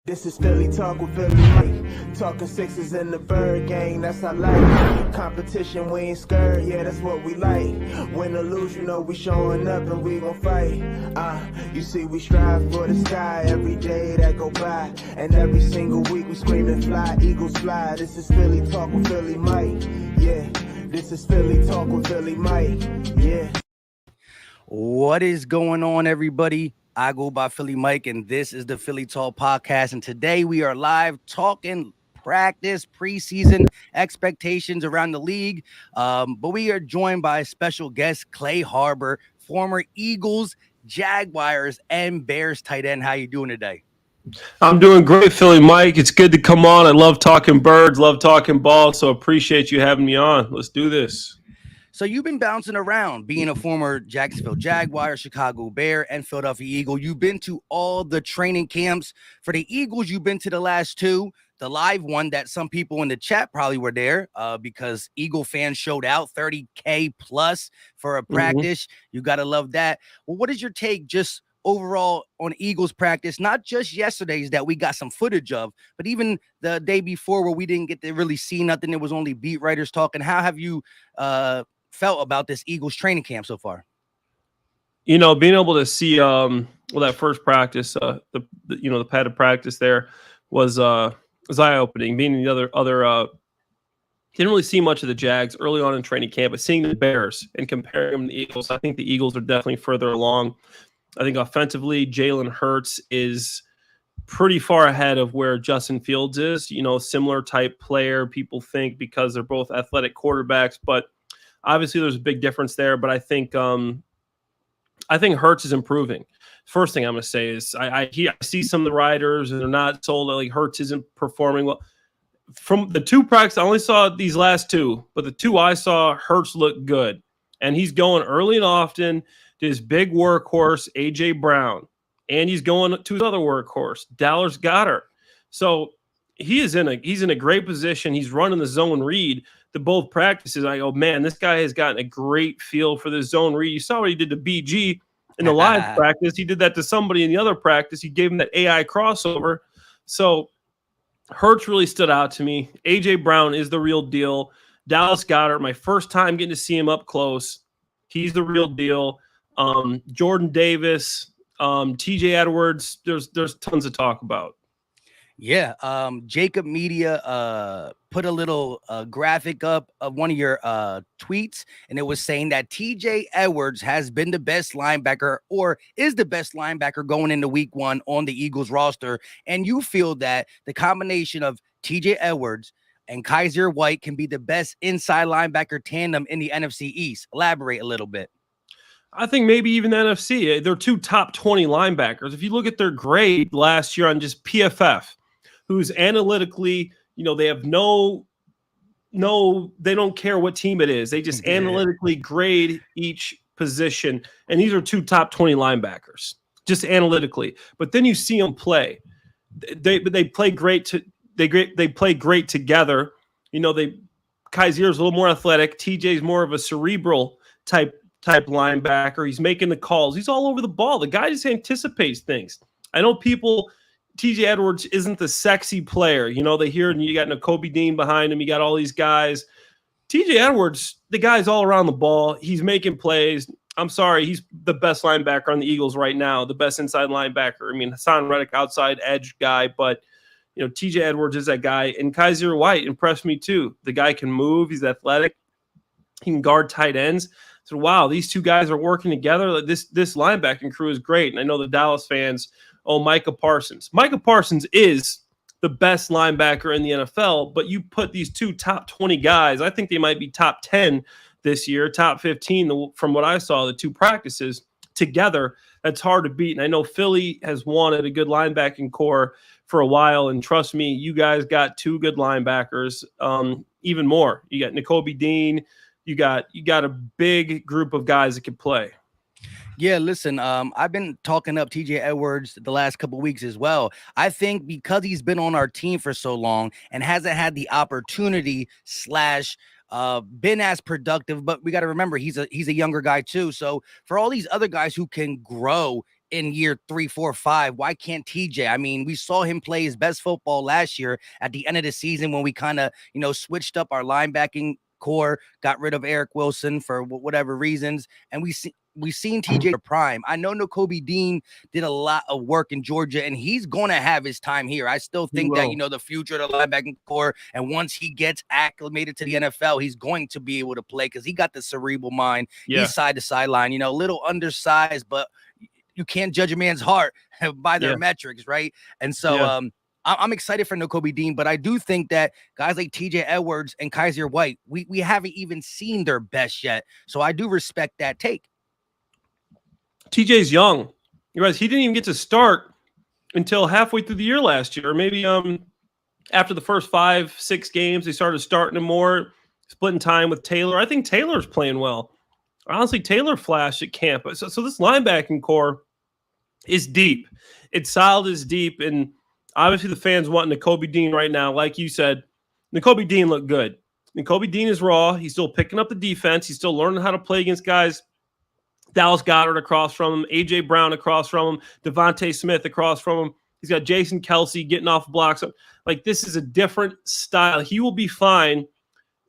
This is Philly Talk with Philly Mike. Talking sixes in the bird gang, that's our life. Competition, we ain't scared, yeah, that's what we like. Win or lose, you know we showing up and we gon' fight. You see we strive for the sky every day that go by. And every single week we screaming fly, eagles fly. This is Philly Talk with Philly Mike, yeah. This is Philly Talk with Philly Mike, yeah. What is going on, everybody? I go by Philly Mike, and this is the Philly Talk podcast. And today we are live talking practice, preseason expectations around the league. But we are joined by a special guest, Clay Harbor, former Eagles, Jaguars, and Bears tight end. How you doing today? I'm doing great, Philly Mike. It's good to come on. I love talking birds, love talking ball, so appreciate you having me on. Let's do this. So you've been bouncing around, being a former Jacksonville Jaguar, Chicago Bear, and Philadelphia Eagle. You've been to all the training camps. For the Eagles, you've been to the last two. The live one that some people in the chat probably were there because Eagle fans showed out, 30K plus for a practice. You got to love that. Well, what is your take just overall on Eagles practice? Not just yesterday's that we got some footage of, but even the day before where we didn't get to really see nothing. It was only beat writers talking. How have you felt about this Eagles training camp so far? You know, being able to see that first practice, the padded practice there was eye-opening. Being in the other didn't really see much of the Jags early on in training camp, but seeing the Bears and comparing them to the Eagles, I think the Eagles are definitely further along. I think offensively, Jalen Hurts is pretty far ahead of where Justin Fields is. You know, similar type player, people think, because they're both athletic quarterbacks, but obviously there's a big difference there. But I think Hurts is improving. First thing I'm going to say is I see some of the writers and they're not sold that like Hurts isn't performing well. From the two practices, I only saw these last two, but the two I saw, Hurts looked good. And he's going early and often to his big workhorse, A.J. Brown. And he's going to his other workhorse, Dallas Goedert. So he's in a great position. He's running the zone read to both practices. I go, man, this guy has gotten a great feel for the zone read. You saw what he did to BG in the live practice. He did that to somebody in the other practice. He gave him that AI crossover. So Hurts really stood out to me. A.J. Brown is the real deal. Dallas Goedert, my first time getting to see him up close. He's the real deal. Jordan Davis, TJ Edwards, there's tons to talk about. Yeah, Jacob Media put a little graphic up of one of your tweets, and it was saying that TJ Edwards has been the best linebacker or is the best linebacker going into week one on the Eagles roster. And you feel that the combination of TJ Edwards and Kaiser White can be the best inside linebacker tandem in the NFC East. Elaborate a little bit. I think maybe even the NFC. They're two top 20 linebackers. If you look at their grade last year on just PFF, who's analytically, you know, they have they don't care what team it is. They just analytically grade each position. And these are two top 20 linebackers, just analytically. But then you see them play. They play great. They play great together. You know, Kaiser's a little more athletic. TJ's more of a cerebral type linebacker. He's making the calls. He's all over the ball. The guy just anticipates things. I know TJ Edwards isn't the sexy player. You know, they hear and you got Nakobe Dean behind him. You got all these guys. TJ Edwards, the guy's all around the ball. He's making plays. I'm sorry, he's the best linebacker on the Eagles right now, the best inside linebacker. I mean, Hassan Reddick, outside edge guy, but you know, TJ Edwards is that guy. And Kaiser White impressed me too. The guy can move. He's athletic. He can guard tight ends. So, wow, these two guys are working together. This linebacking crew is great. And I know the Dallas fans, Micah Parsons. Micah Parsons is the best linebacker in the NFL, but you put these two top 20 guys, I think they might be top 10 this year, top 15 from what I saw, the two practices together. That's hard to beat. And I know Philly has wanted a good linebacking core for a while, and trust me, you guys got two good linebackers, even more. You got Nakobe Dean. You got a big group of guys that can play. Yeah, listen, I've been talking up TJ Edwards the last couple of weeks as well. I think because he's been on our team for so long and hasn't had the opportunity been as productive, but we got to remember he's a younger guy too. So for all these other guys who can grow in year 3, 4, 5. Why can't TJ? I mean, we saw him play his best football last year at the end of the season when we kind of, switched up our linebacking core, got rid of Eric Wilson for whatever reasons, and we've seen TJ prime. I know Nakobe Dean did a lot of work in Georgia, and he's going to have his time here. I still think that, the future of the linebacking core, and once he gets acclimated to the NFL, he's going to be able to play because he got the cerebral mind. Yeah. He's side to sideline, a little undersized, but you can't judge a man's heart by their metrics, right? And so I'm excited for Nakobe Dean, but I do think that guys like TJ Edwards and Kaiser White, we haven't even seen their best yet. So I do respect that take. TJ's young. You guys, he didn't even get to start until halfway through the year last year. Maybe after the first 5-6 games, they started starting him more, splitting time with Taylor. I think Taylor's playing well. Honestly, Taylor flashed at camp. So this linebacking core is deep. It's solid, it's deep, and obviously the fans want Nakobe Dean right now. Like you said, Nakobe Dean looked good. Nakobe Dean is raw. He's still picking up the defense. He's still learning how to play against guys. Dallas Goedert across from him, A.J. Brown across from him, Devontae Smith across from him. He's got Jason Kelsey getting off blocks. Like, this is a different style. He will be fine.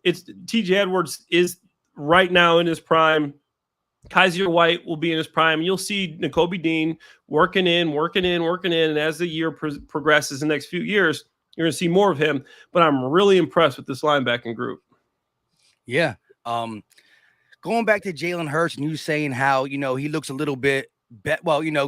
It's T.J. Edwards is right now in his prime. Kaiser White will be in his prime. You'll see Nakobe Dean working in. And as the year progresses in the next few years, you're going to see more of him. But I'm really impressed with this linebacking group. Yeah. Going back to Jalen Hurts and you saying how, he looks a little bit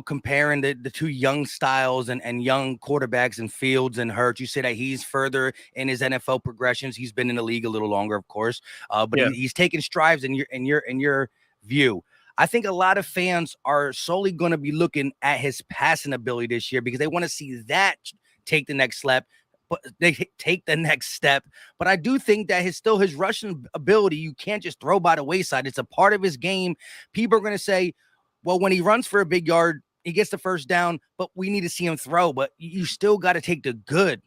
comparing the two young styles and young quarterbacks and Fields and Hurts, you say that he's further in his NFL progressions. He's been in the league a little longer, of course, but he's taking strides in your view. I think a lot of fans are solely going to be looking at his passing ability this year because they want to see that take the next step. But they take the next step. But I do think that his rushing ability, you can't just throw by the wayside. It's a part of his game. People are going to say, well, when he runs for a big yard, he gets the first down, but we need to see him throw. But you still got to take the good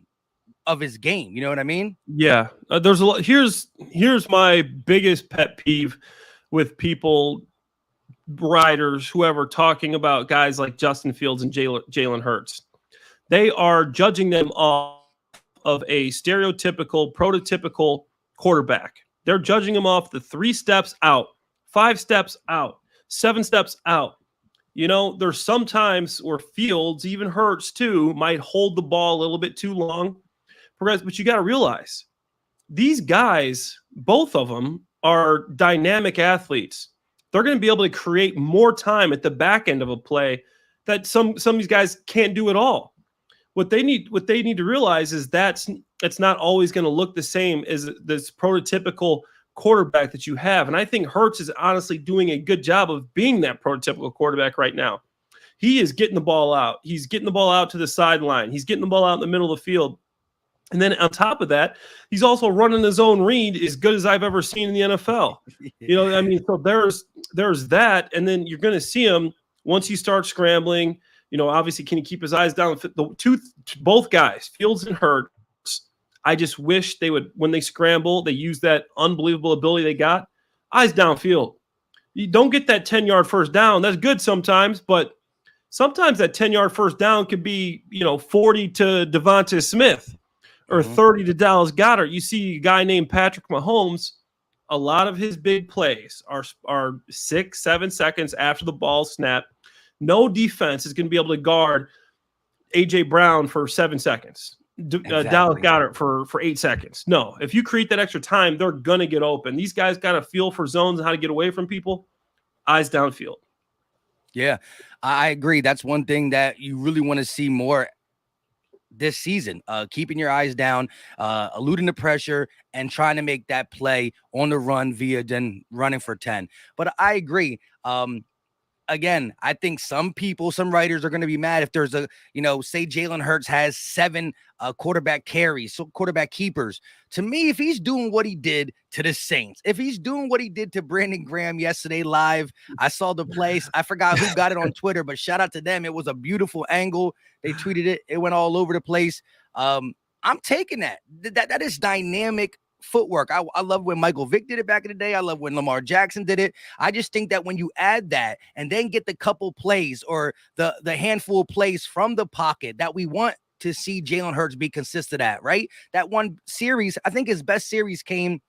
of his game. You know what I mean? Yeah. There's a lot. Here's my biggest pet peeve with people, writers, whoever, talking about guys like Justin Fields and Jalen Hurts. They are judging them off of a stereotypical, prototypical quarterback. They're judging him off the 3 steps out, 5 steps out, 7 steps out. There's sometimes where Fields, even Hurts too, might hold the ball a little bit too long. But you got to realize these guys, both of them, are dynamic athletes. They're going to be able to create more time at the back end of a play that some of these guys can't do at all. What they need to realize is that's not always going to look the same as this prototypical quarterback that you have. And I think Hurts is honestly doing a good job of being that prototypical quarterback right now. He is getting the ball out. He's getting the ball out to the sideline. He's getting the ball out in the middle of the field. And then on top of that, he's also running his own read as good as I've ever seen in the NFL. So there's that. And then you're going to see him once he starts scrambling. Obviously, can he keep his eyes down? Both guys, Fields and Hurts, I just wish they would, when they scramble, they use that unbelievable ability they got, eyes downfield. You don't get that 10-yard first down. That's good sometimes, but sometimes that 10-yard first down could be, 40 to Devontae Smith or 30 to Dallas Goedert. You see a guy named Patrick Mahomes, a lot of his big plays are 6-7 seconds after the ball snap. No defense is going to be able to guard A.J. Brown for 7 seconds. Dallas Goedert for 8 seconds. No, if you create that extra time, they're going to get open. These guys got a feel for zones and how to get away from people. Eyes downfield. Yeah, I agree. That's one thing that you really want to see more this season, keeping your eyes down, eluding the pressure, and trying to make that play on the run via then running for 10. But I agree. Again, I think some writers are going to be mad if there's say Jalen Hurts has 7 quarterback carries, so quarterback keepers. To me, if he's doing what he did to the Saints, if he's doing what he did to Brandon Graham yesterday live, I saw the place. I forgot who got it on Twitter, but shout out to them. It was a beautiful angle. They tweeted it. It went all over the place. I'm taking that. That is dynamic footwork. I love when Michael Vick did it back in the day. I love when Lamar Jackson did it. I just think that when you add that and then get the couple plays or the handful of plays from the pocket that we want to see Jalen Hurts be consistent at, right? That one series, I think his best series came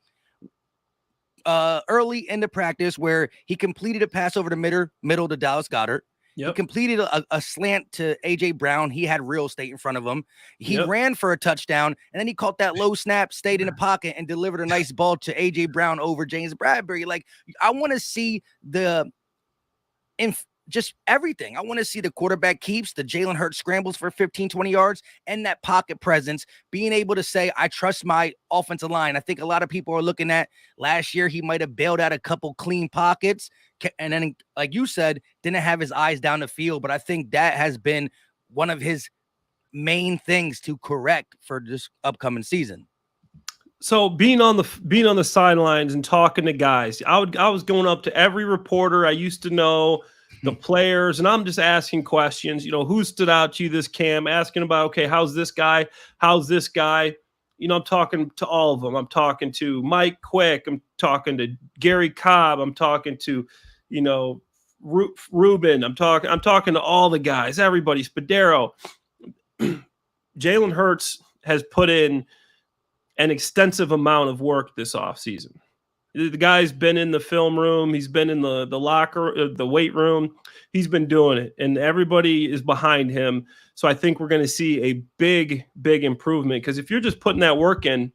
early in the practice where he completed a pass over the middle to Dallas Goedert. Yep. He completed a slant to A.J. Brown. He had real estate in front of him. He ran for a touchdown, and then he caught that low snap, stayed in the pocket, and delivered a nice ball to A.J. Brown over James Bradbury. Like, I want to see just everything. I want to see the quarterback keeps, the Jalen Hurts scrambles for 15, 20 yards, and that pocket presence, being able to say, I trust my offensive line. I think a lot of people are looking at last year, he might have bailed out a couple clean pockets, and then, like you said, didn't have his eyes down the field. But I think that has been one of his main things to correct for this upcoming season. So being on the sidelines and talking to guys, I was going up to every reporter I used to know, the players, and I'm just asking questions, who stood out to you this camp, asking about, okay, how's this guy? How's this guy? I'm talking to all of them. I'm talking to Mike Quick. I'm talking to Gary Cobb. I'm talking to, Ruben. I'm talking to all the guys, everybody, Spadero. Jalen Hurts has put in an extensive amount of work this offseason. The guy's been in the film room. He's been in the locker, the weight room. He's been doing it, and everybody is behind him. So I think we're going to see a big, big improvement, because if you're just putting that work in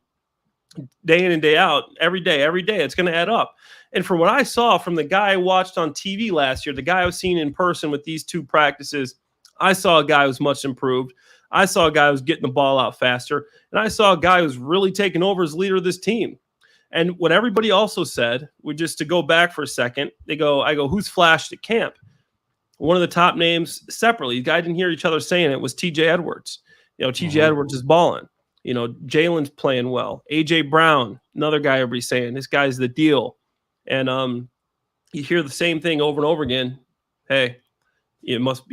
day in and day out, every day, it's going to add up. And from what I saw from the guy I watched on TV last year, the guy I was seeing in person with these two practices, I saw a guy who was much improved. I saw a guy who was getting the ball out faster, and I saw a guy who was really taking over as leader of this team. And what everybody also said, just to go back for a second, I go, who's flashed at camp? One of the top names separately, the guy didn't hear each other saying it, was TJ Edwards. TJ Edwards is balling. Jalen's playing well. AJ Brown, another guy everybody's saying, this guy's the deal. And you hear the same thing over and over again. Hey, there must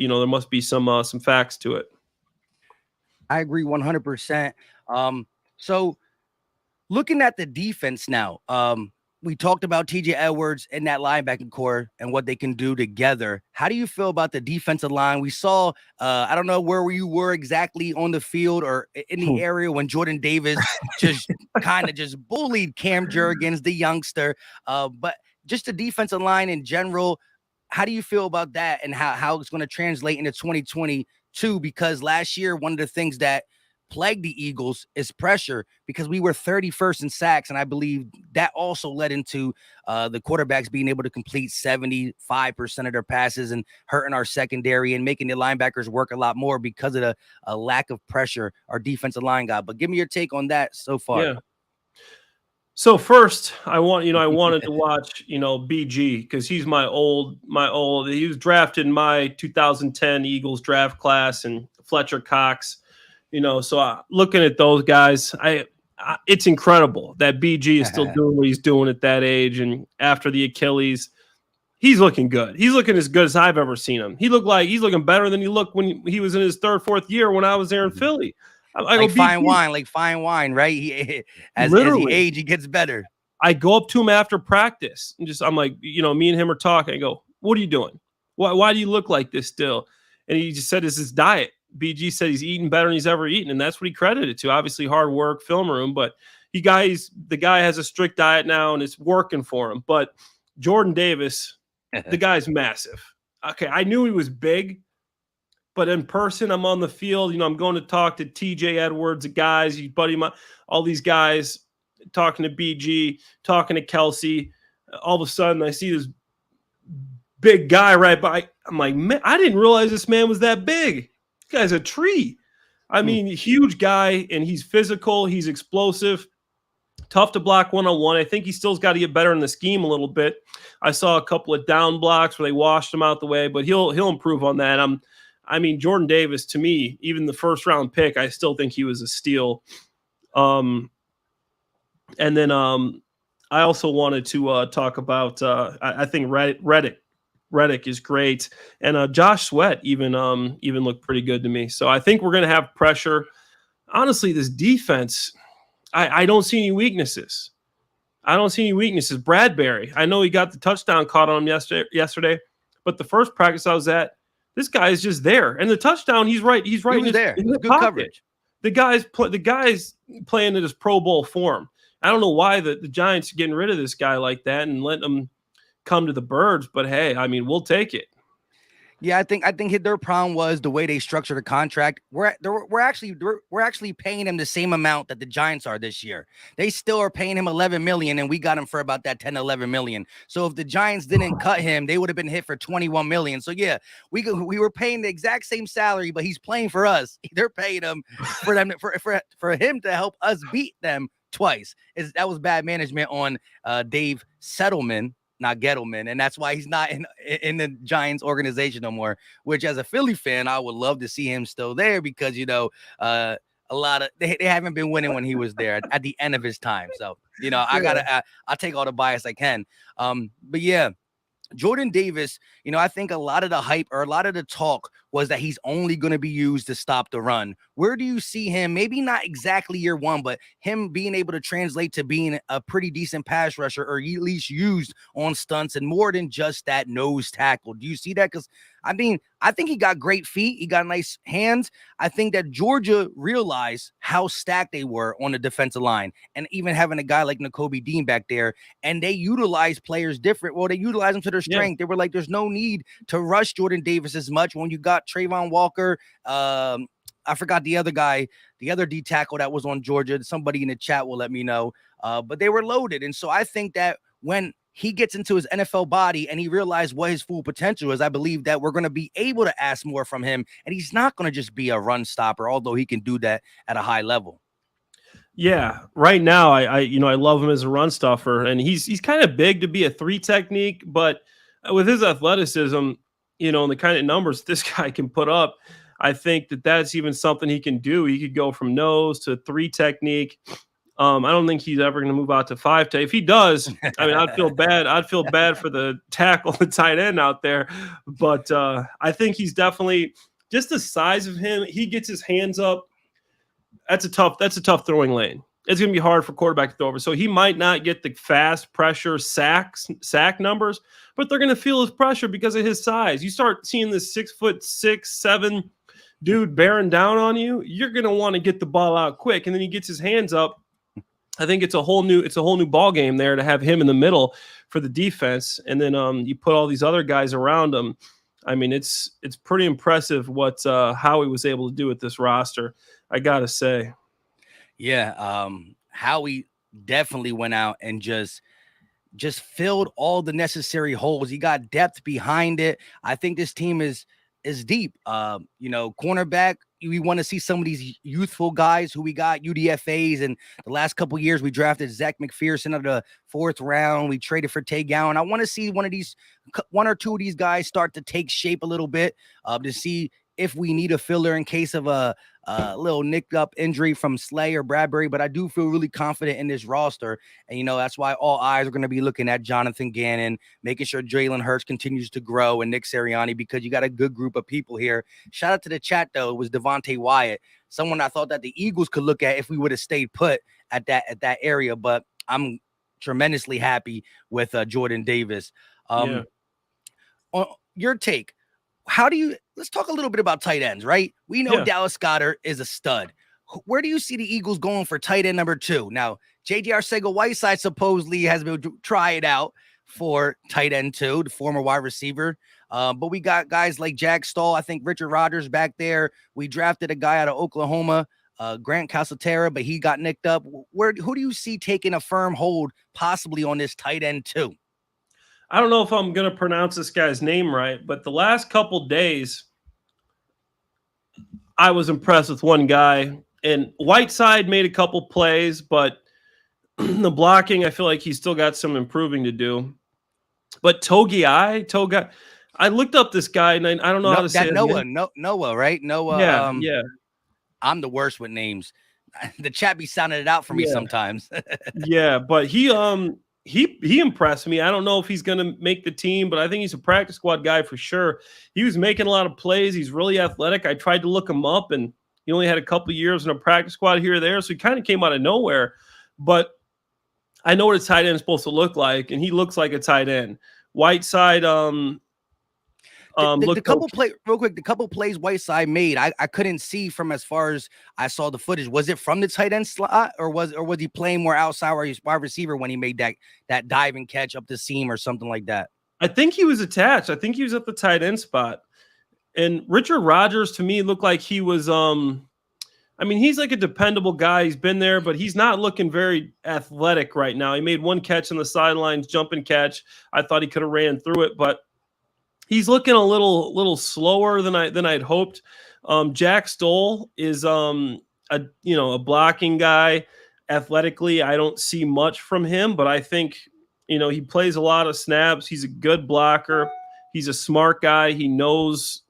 be some facts to it. I agree 100%. So looking at the defense now, we talked about TJ Edwards and that linebacking core and what they can do together. How do you feel about the defensive line? We saw, I don't know where you were exactly on the field or in the area when Jordan Davis just kind of just bullied Cam Jurgens, the youngster. But just the defensive line in general, how do you feel about that and how it's going to translate into 2022? Because last year, one of the things that plagued the Eagles is pressure, because we were 31st in sacks, and I believe that also led into the quarterbacks being able to complete 75% of their passes and hurting our secondary and making the linebackers work a lot more because of a lack of pressure our defensive line got. But give me your take on that so far. Yeah. So first, I wanted to watch, BG, because he's my old. He was drafted in my 2010 Eagles draft class, and Fletcher Cox. So looking at those guys, it's incredible that BG is still doing what he's doing at that age. And after the Achilles, he's looking good. He's looking as good as I've ever seen him. He's looking better than he looked when he was in his third, fourth year when I was there in Philly. Like fine wine, right? As he age, he gets better. I go up to him after practice and I'm like, me and him are talking. I go, what are you doing? Why do you look like this still? And he just said, it's his diet. BG said he's eating better than he's ever eaten, and that's what he credited to. Obviously, hard work, film room, but the guy has a strict diet now, and it's working for him. But Jordan Davis, the guy's massive. Okay, I knew he was big, but in person, I'm on the field. I'm going to talk to TJ Edwards, the guys, all these guys, talking to BG, talking to Kelsey. All of a sudden, I see this big guy right by. I'm like, man, I didn't realize this man was that big. Guy's a tree. I mean, huge guy, and he's physical. He's explosive, tough to block one-on-one. I think he still's got to get better in the scheme a little bit. I saw a couple of down blocks where they washed him out the way, but he'll improve on that. Jordan Davis, to me, even the first round pick, I still think he was a steal. And then I also wanted to talk about I think Reddick is great, and Josh Sweat even looked pretty good to me. So I think we're going to have pressure. Honestly, this defense, I don't see any weaknesses. Bradbury, I know he got the touchdown caught on him yesterday, but the first practice I was at, this guy is just there. And the touchdown, he's right. He's right. He was there. In the Good pocket. coverage. The guy's playing in his Pro Bowl form. I don't know why the Giants are getting rid of this guy like that and letting him come to the Birds, but hey, I mean, we'll take it. Yeah, I think their problem was the way they structured the contract. We're actually paying him the same amount that the Giants are this year. They still are paying him $11 million, and we got him for about that $10, $11 million. So if the Giants didn't cut him, they would have been hit for $21 million. So yeah, we were paying the exact same salary, but he's playing for us. They're paying him for them for him to help us beat them twice. That was bad management on Dave Settleman. Not Gettleman, and that's why he's not in the Giants organization no more, which as a Philly fan, I would love to see him still there because, a lot of they haven't been winning when he was there at the end of his time. So, I'll take all the bias I can. But yeah, Jordan Davis, I think a lot of the hype or a lot of the talk was that he's only going to be used to stop the run. Where do you see him? Maybe not exactly year one, but him being able to translate to being a pretty decent pass rusher or at least used on stunts and more than just that nose tackle. Do you see that? Because, I think he got great feet. He got nice hands. I think that Georgia realized how stacked they were on the defensive line and even having a guy like Nakobe Dean back there, and they utilize players different. Well, they utilize them to their strength. Yeah. They were like, there's no need to rush Jordan Davis as much when you got Trayvon Walker. I forgot the other guy, the other D tackle that was on Georgia. Somebody in the chat will let me know. But they were loaded. And so I think that when he gets into his NFL body and he realized what his full potential is, I believe that we're going to be able to ask more from him. And he's not going to just be a run stopper, although he can do that at a high level. Yeah, right now I love him as a run stuffer, and he's kind of big to be a 3 technique, but with his athleticism, and the kind of numbers this guy can put up, I think that's even something he can do. He could go from nose to 3 technique. I don't think he's ever going to move out to 5 tech. If he does, I mean, I'd feel bad. I'd feel bad for the tackle, the tight end out there. But I think he's definitely just the size of him. He gets his hands up. That's a tough throwing lane. It's going to be hard for quarterback to throw over. So he might not get the fast pressure sack numbers, but they're going to feel his pressure because of his size. You start seeing this 6'6", 7 dude bearing down on you, you're going to want to get the ball out quick. And then he gets his hands up. I think it's a whole new ball game there to have him in the middle for the defense. And then you put all these other guys around him. I mean, it's pretty impressive what Howie was able to do with this roster, I got to say. Yeah, Howie definitely went out and just filled all the necessary holes. He got depth behind it. I think this team is deep. Cornerback, we want to see some of these youthful guys who we got UDFAs, and the last couple of years we drafted Zach McPherson of the 4th round. We traded for Tay Gowan. I want to see one or two of these guys start to take shape a little bit to see if we need a filler in case of a little nicked up injury from Slay or Bradbury, but I do feel really confident in this roster. And, that's why all eyes are going to be looking at Jonathan Gannon, making sure Jalen Hurts continues to grow and Nick Sirianni, because you got a good group of people here. Shout out to the chat, though. It was Devontae Wyatt, someone I thought that the Eagles could look at if we would have stayed put at that area, but I'm tremendously happy with Jordan Davis. On your take, let's talk a little bit about tight ends, right? We know Dallas Goedert is a stud. Where do you see the Eagles going for tight end number 2? Now, J.J. Arcega-Whiteside supposedly has been trying out for tight end 2, the former wide receiver. But we got guys like Jack Stahl, I think Richard Rodgers back there. We drafted a guy out of Oklahoma, Grant Calcaterra, but he got nicked up. Who do you see taking a firm hold possibly on this tight end 2? I don't know if I'm going to pronounce this guy's name right, but the last couple days, I was impressed with one guy. And Whiteside made a couple plays, but the blocking, I feel like he's still got some improving to do. But Togi, I looked up this guy, and I don't know how to say it. Noah, right? Noah. Yeah. I'm the worst with names. The chat be sounding it out for me sometimes. Yeah, but he impressed me. I don't know if he's going to make the team, but I think he's a practice squad guy for sure. He was making a lot of plays. He's really athletic. I tried to look him up, and He only had a couple of years in a practice squad here or there, so he kind of came out of nowhere. But I know what a tight end is supposed to look like, and he looks like a tight end. Whiteside, the couple play real quick. The couple plays Whiteside made, I couldn't see from as far as I saw the footage. Was it from the tight end slot, or was he playing more outside or he's wide receiver when he made that dive and catch up the seam or something like that? I think he was attached. I think he was at the tight end spot. And Richard Rodgers to me looked like he was. I mean, he's like a dependable guy. He's been there, but he's not looking very athletic right now. He made one catch on the sidelines, jump and catch. I thought he could have ran through it, but he's looking a little slower than I'd hoped. Jack Stoll is a blocking guy. Athletically, I don't see much from him, but I think he plays a lot of snaps. He's a good blocker. He's a smart guy. He knows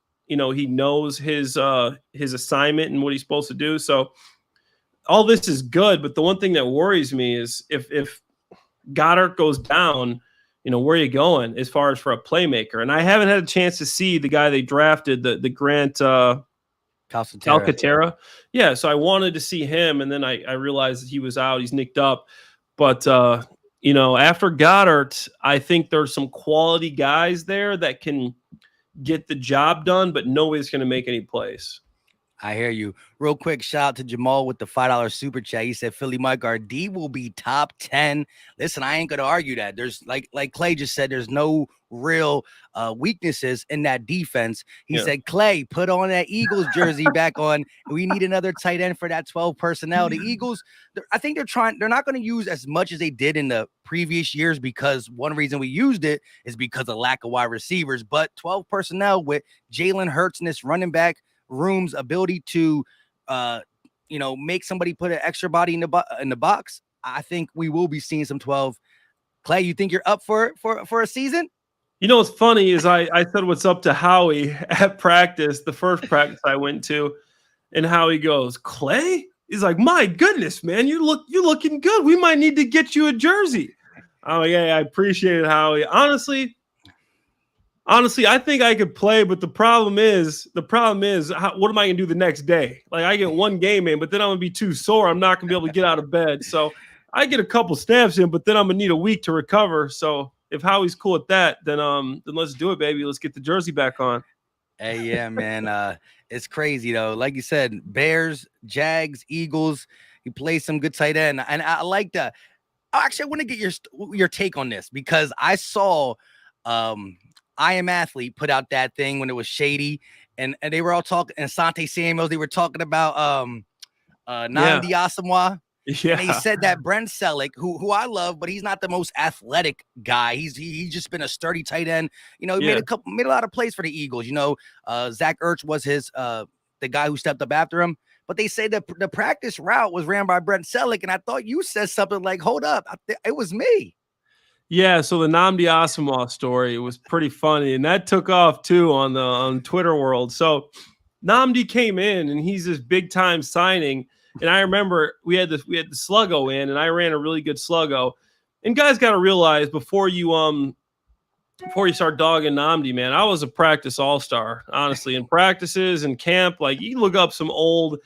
his assignment and what he's supposed to do. So all this is good, but the one thing that worries me is if Goddard goes down, where are you going as far as for a playmaker? And I haven't had a chance to see the guy they drafted, the Grant Calcaterra. Yeah, so I wanted to see him, and then I realized that he was out. He's nicked up. But, after Goddard, I think there's some quality guys there that can get the job done, but nobody's going to make any plays. I hear you. Real quick, shout out to Jamal with the $5 super chat. He said Philly Mike, our D will be top 10. Listen, I ain't gonna argue that. There's like Clay just said, there's no real weaknesses in that defense. He said, Clay, put on that Eagles jersey back on. We need another tight end for that 12 personnel. The Eagles, I think they're not going to use as much as they did in the previous years, because one reason we used it is because of lack of wide receivers. But 12 personnel with Jalen Hurts in this running back room's ability to make somebody put an extra body in the box, I think we will be seeing some 12. Clay, you think you're up for a season? What's funny is I said what's up to Howie at practice, the first practice I went to, and Howie goes, Clay? He's like, my goodness, man, you're looking good. We might need to get you a jersey. I'm like, yeah, I appreciate it, Howie. Honestly, I think I could play, but the problem is, what am I going to do the next day? Like, I get one game in, but then I'm going to be too sore. I'm not going to be able to get out of bed. So I get a couple snaps in, but then I'm going to need a week to recover. So if Howie's cool with that, then let's do it, baby. Let's get the jersey back on. Hey, yeah, man. It's crazy, though. Like you said, Bears, Jags, Eagles, he plays some good tight end. And I like that. Actually, I want to get your take on this, because I saw I Am Athlete put out that thing when it was shady, and they were all talking, and Asante Samuels, they were talking about Namdi Asomugha. Yeah. And he said that Brent Selleck, who I love, but he's not the most athletic guy. He's just been a sturdy tight end. He made a lot of plays for the Eagles. Zach Ertz was the guy who stepped up after him. But they say that the practice route was ran by Brent Selleck, and I thought you said something like, "Hold up, it was me." Yeah, so the Namdi Asomugha story was pretty funny, and that took off too on Twitter world. So Namdi came in, and he's this big time signing. And I remember we had the sluggo in, and I ran a really good sluggo. And guys got to realize before you start dogging Namdi, man, I was a practice all-star, honestly. In practices and camp, like, you look up some old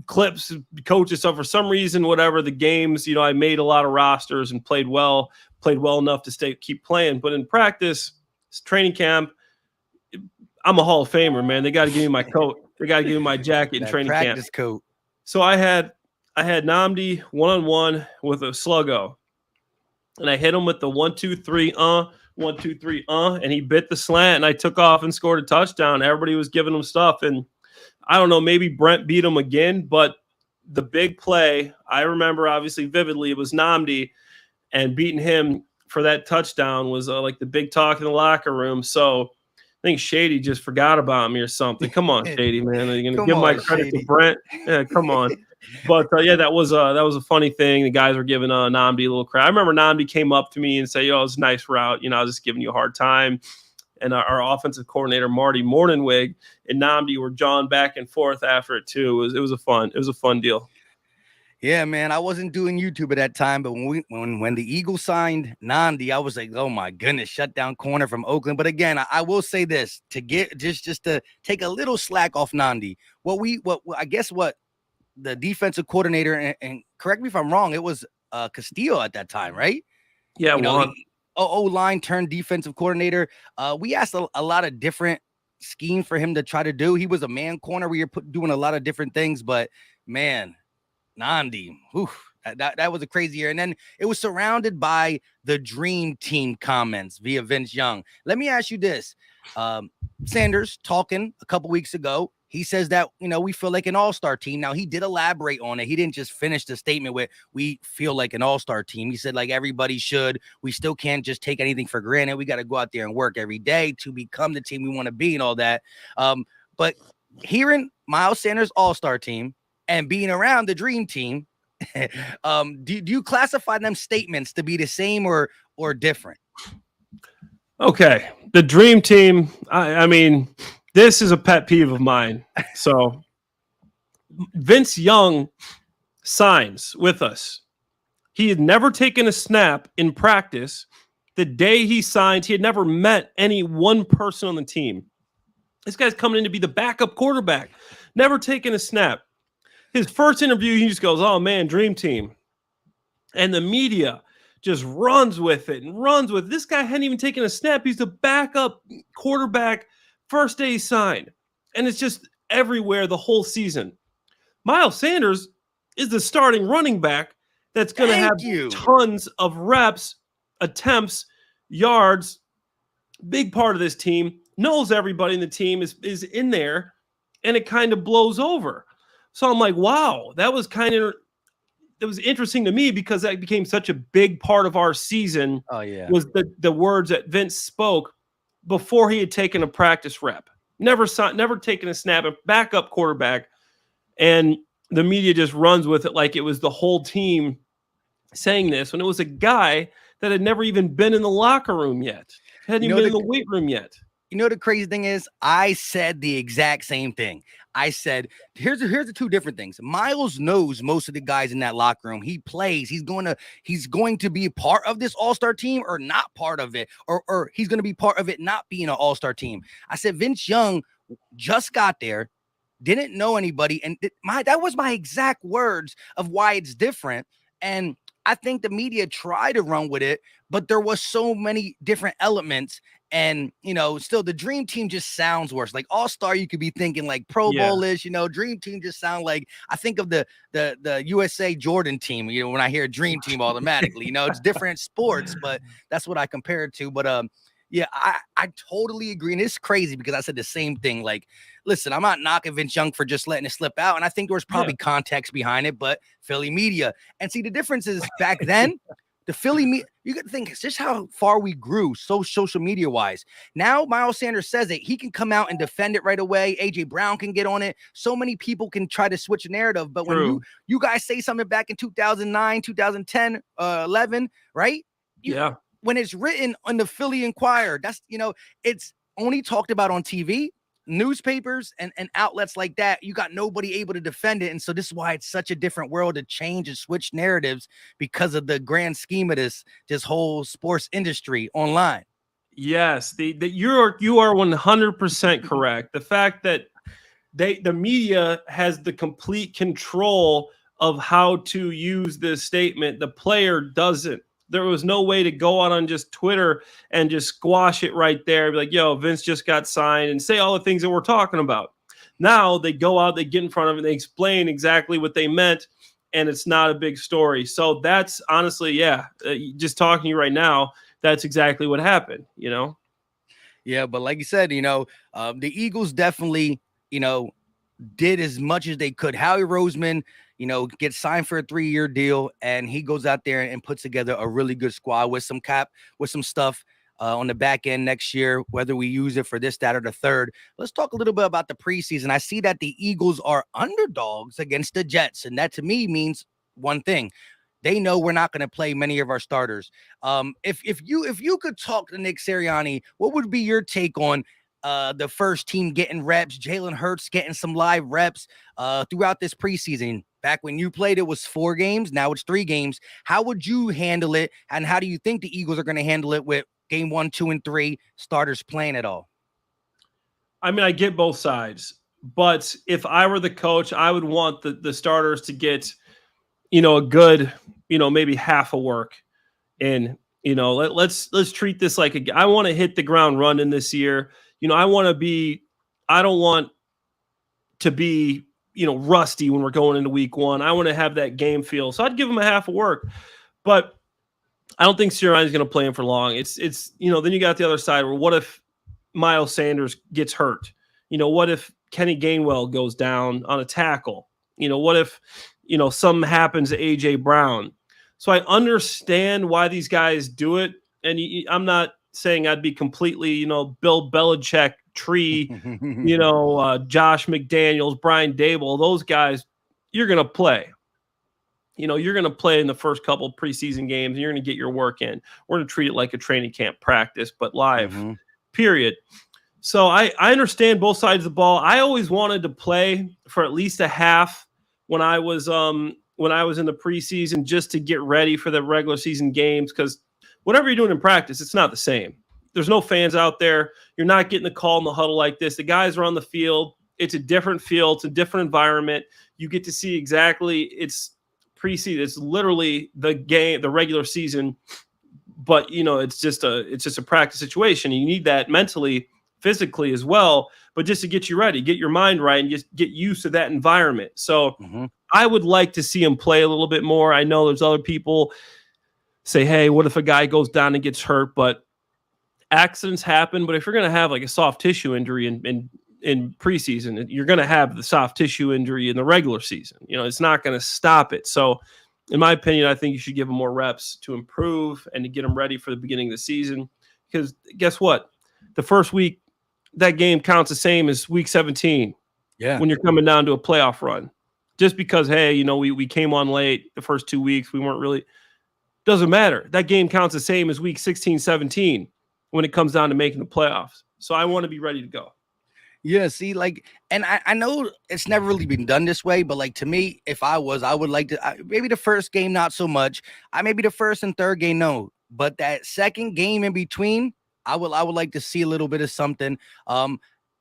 clips, coaches. So for some reason, whatever the games, I made a lot of rosters and played well enough to keep playing. But in practice, training camp, I'm a Hall of Famer, man. They got to give me my coat. They got to give me my jacket in training camp. Practice coat. So I had Namdi one-on-one with a sluggo, and I hit him with the 1-2-3, 1-2-3, and he bit the slant, and I took off and scored a touchdown. Everybody was giving him stuff, and I don't know, maybe Brent beat him again, but the big play, I remember obviously vividly, it was Namdi, and beating him for that touchdown was like the big talk in the locker room. So I think Shady just forgot about me or something. Come on, Shady, man. Are you going to give my credit Shady to Brent? Yeah, come on. But, that was a funny thing. The guys were giving Namdi a little crap. I remember Namdi came up to me and said, it was a nice route. I was just giving you a hard time. And our offensive coordinator, Marty Morningwig, and Namdi were jawing back and forth after it, too. It was a fun deal. Yeah, man, I wasn't doing YouTube at that time, but when the Eagles signed Namdi, I was like, oh my goodness, shut down corner from Oakland. But again, I will say this to get just to take a little slack off Namdi. What I guess what the defensive coordinator and correct me if I'm wrong, it was Castillo at that time, right? Yeah, You know, O-line turned defensive coordinator. We asked a lot of different schemes for him to try to do. He was a man corner. We were doing a lot of different things, but man. Namdi, that was a crazy year. And then it was surrounded by the dream team comments via Vince Young. Let me ask you this. Sanders talking a couple weeks ago, he says that, we feel like an all-star team. Now, he did elaborate on it. He didn't just finish the statement with, we feel like an all-star team. He said, like, everybody should. We still can't just take anything for granted. We got to go out there and work every day to become the team we want to be and all that. But hearing Miles Sanders' all-star team, and being around the dream team, do you classify them statements to be the same or different? Okay, the dream team. I mean, this is a pet peeve of mine. So, Vince Young signs with us. He had never taken a snap in practice. The day he signed, he had never met any one person on the team. This guy's coming in to be the backup quarterback. Never taken a snap. His first interview, he just goes, oh, man, dream team. And the media just runs with it and runs with it. This guy hadn't even taken a snap. He's the backup quarterback first day he signed. And it's just everywhere the whole season. Miles Sanders is the starting running back that's going to have tons of reps, attempts, yards. Big part of this team. Knows everybody in the team is in there. And it kind of blows over. So I'm like, wow, that was interesting to me because that became such a big part of our season. Oh, yeah. Was the words that Vince spoke before he had taken a practice rep. Never taken a snap, a backup quarterback. And the media just runs with it like it was the whole team saying this when it was a guy that had never even been in the locker room yet. Hadn't even been in the weight room yet. You know, the crazy thing is I said the exact same thing. I said, here's the two different things. Miles knows most of the guys in that locker room. He plays. He's going to be a part of this all-star team or not part of it, or he's going to be part of it not being an all-star team. I said, Vince Young just got there, didn't know anybody. And that was my exact words of why it's different. And I think the media tried to run with it, but there was so many different elements. And, still the dream team just sounds worse. Like all-star, you could be thinking like Pro Bowl-ish, dream team just sound like, I think of the USA Jordan team, when I hear dream team automatically, it's different sports, but that's what I compare it to. But, yeah, I totally agree. And it's crazy because I said the same thing. Like, listen, I'm not knocking Vince Young for just letting it slip out. And I think there was probably context behind it, but Philly media. And see, the difference is back then, the Philly media, you got to think it's just how far we grew social media wise. Now, Miles Sanders says it. He can come out and defend it right away. A.J. Brown can get on it. So many people can try to switch a narrative. But when you guys say something back in 2009, 2010, 11, right? When it's written on the Philly Inquirer, that's, it's only talked about on TV, newspapers, and outlets like that. You got nobody able to defend it. And so this is why it's such a different world to change and switch narratives because of the grand scheme of this whole sports industry online. Yes, you are 100% correct. The fact that the media has the complete control of how to use this statement, the player doesn't. There was no way to go out on just Twitter and just squash it right there. Be like, yo, Vince just got signed and say all the things that we're talking about. Now they go out, they get in front of it, they explain exactly what they meant, and it's not a big story. So that's honestly, just talking to you right now, that's exactly what happened, Yeah, but like you said, the Eagles definitely, did as much as they could. Howie Roseman, gets signed for a 3-year deal, and he goes out there and puts together a really good squad with some stuff on the back end next year, whether we use it for this, that, or the third. Let's talk a little bit about the preseason. I see that the Eagles are underdogs against the Jets, and that to me means one thing. They know we're not going to play many of our starters. If you could talk to Nick Sirianni, what would be your take on the first team getting reps, Jalen Hurts getting some live reps throughout this preseason? Back when you played, it was 4 games. Now it's 3 games. How would you handle it? And how do you think the Eagles are going to handle it with game 1, 2, and 3 starters playing at all? I mean, I get both sides, but if I were the coach, I would want the starters to get, a good, maybe half a work. And, let's treat this like I want to hit the ground running this year. I don't want to be, rusty when we're going into week 1. I want to have that game feel. So I'd give him a half a work, but I don't think Sirianni's going to play him for long. It's, then you got the other side where what if Miles Sanders gets hurt? What if Kenny Gainwell goes down on a tackle? What if, something happens to AJ Brown? So I understand why these guys do it. And I'm not saying I'd be completely, Bill Belichick tree, Josh McDaniels, Brian Dable, those guys, you're going to play. You're going to play in the first couple preseason games and you're going to get your work in. We're going to treat it like a training camp practice, but live, period. So I understand both sides of the ball. I always wanted to play for at least a half when I was in the preseason just to get ready for the regular season games, because whatever you're doing in practice, it's not the same. There's no fans out there. You're not getting the call in the huddle like this. The guys are on the field. It's a different field. It's a different environment. You get to see exactly it's preseason. It's literally the game, the regular season, but it's just a practice situation. And you need that mentally, physically as well, but just to get you ready, get your mind right, and just get used to that environment. So I would like to see him play a little bit more. I know there's other people say, hey, what if a guy goes down and gets hurt? But accidents happen. But if you're going to have like a soft tissue injury in preseason, you're going to have the soft tissue injury in the regular season. It's not going to stop it. So in my opinion, I think you should give him more reps to improve and to get him ready for the beginning of the season. Because guess what? The first week, that game counts the same as week 17. Yeah. When you're coming down to a playoff run. Just because, hey, we came on late the first 2 weeks, we weren't really, doesn't matter. That game counts the same as week 16, 17 when it comes down to making the playoffs. So I want to be ready to go. Yeah, see, and I know it's never really been done this way, but to me, if I would like to, maybe the first game, not so much. Maybe the first and third game, no. But that second game in between, I would like to see a little bit of something.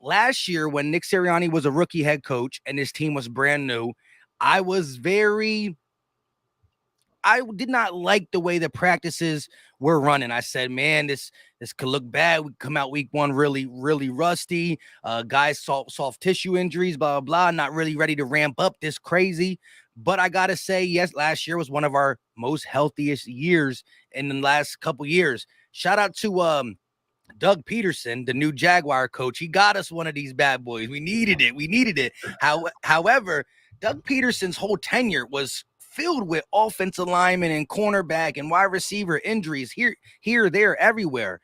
Last year, when Nick Sirianni was a rookie head coach and his team was brand new, I did not like the way the practices were running. I said, man, this could look bad. We come out week 1 really, really rusty. Guys, soft tissue injuries, blah, blah, blah. Not really ready to ramp up this crazy. But I got to say, yes, last year was one of our most healthiest years in the last couple years. Shout out to Doug Peterson, the new Jaguar coach. He got us one of these bad boys. We needed it. However, Doug Peterson's whole tenure was filled with offensive linemen and cornerback and wide receiver injuries here, there, everywhere.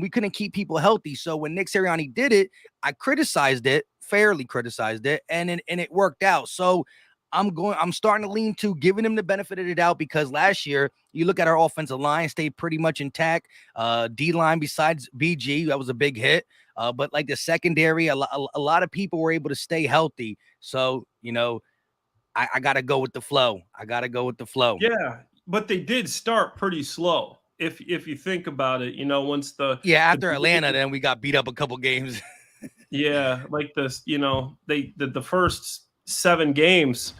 We couldn't keep people healthy. So when Nick Sirianni did it, I fairly criticized it, and it worked out. So I'm starting to lean to giving him the benefit of the doubt, because last year you look at our offensive line stayed pretty much intact. D-line besides BG, that was a big hit. But the secondary, a lot of people were able to stay healthy. So, I got to go with the flow. Yeah, but they did start pretty slow. If you think about it, after Atlanta, then we got beat up a couple games. Yeah, like this, the first 7 games,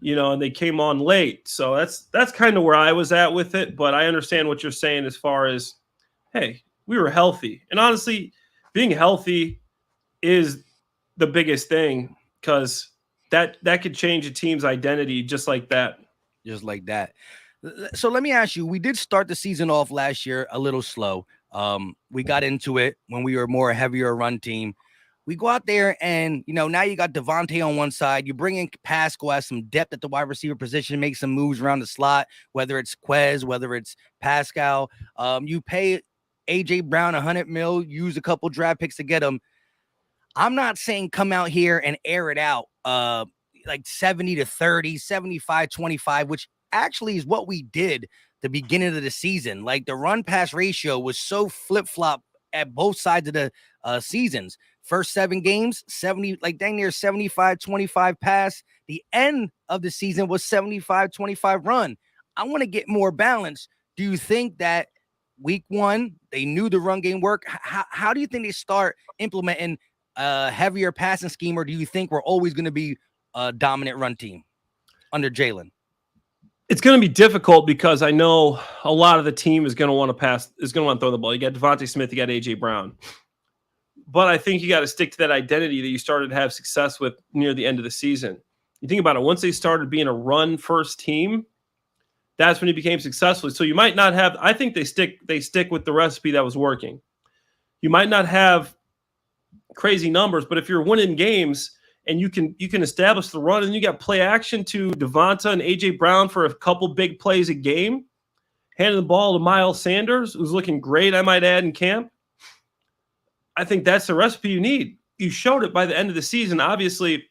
and they came on late. So that's kind of where I was at with it. But I understand what you're saying as far as, hey, we were healthy. And honestly, being healthy is the biggest thing, because that could change a team's identity just like that. So let me ask you, we did start the season off last year a little slow. We got into it when we were more a heavier run team. We go out there and, now you got Devontae on one side. You bring in Pascal, has some depth at the wide receiver position, make some moves around the slot, whether it's Quez, whether it's Pascal. You pay AJ Brown $100 million, use a couple draft picks to get him. I'm not saying come out here and air it out 70-30, 75-25, which actually is what we did the beginning of the season. The run pass ratio was so flip-flop at both sides of the seasons. First 7 games, 70, like dang near 75-25 pass. The end of the season was 75-25 run. I want to get more balance. Do you think that week 1, they knew the run game worked? How do you think they start implementing a heavier passing scheme, or do you think we're always going to be a dominant run team under Jalen? It's going to be difficult because I know a lot of the team is going to want to pass, is going to want to throw the ball. You got Devontae Smith, you got A.J. Brown. But I think you got to stick to that identity that you started to have success with near the end of the season. You think about it, once they started being a run-first team, that's when he became successful. So you might not have, I think they stick with the recipe that was working. You might not have crazy numbers, but if you're winning games and you can establish the run, and you got play action to Devonta and AJ Brown for a couple big plays a game, handing the ball to Miles Sanders, who's looking great, I might add, in camp. I think that's the recipe you need. You showed it by the end of the season. Obviously,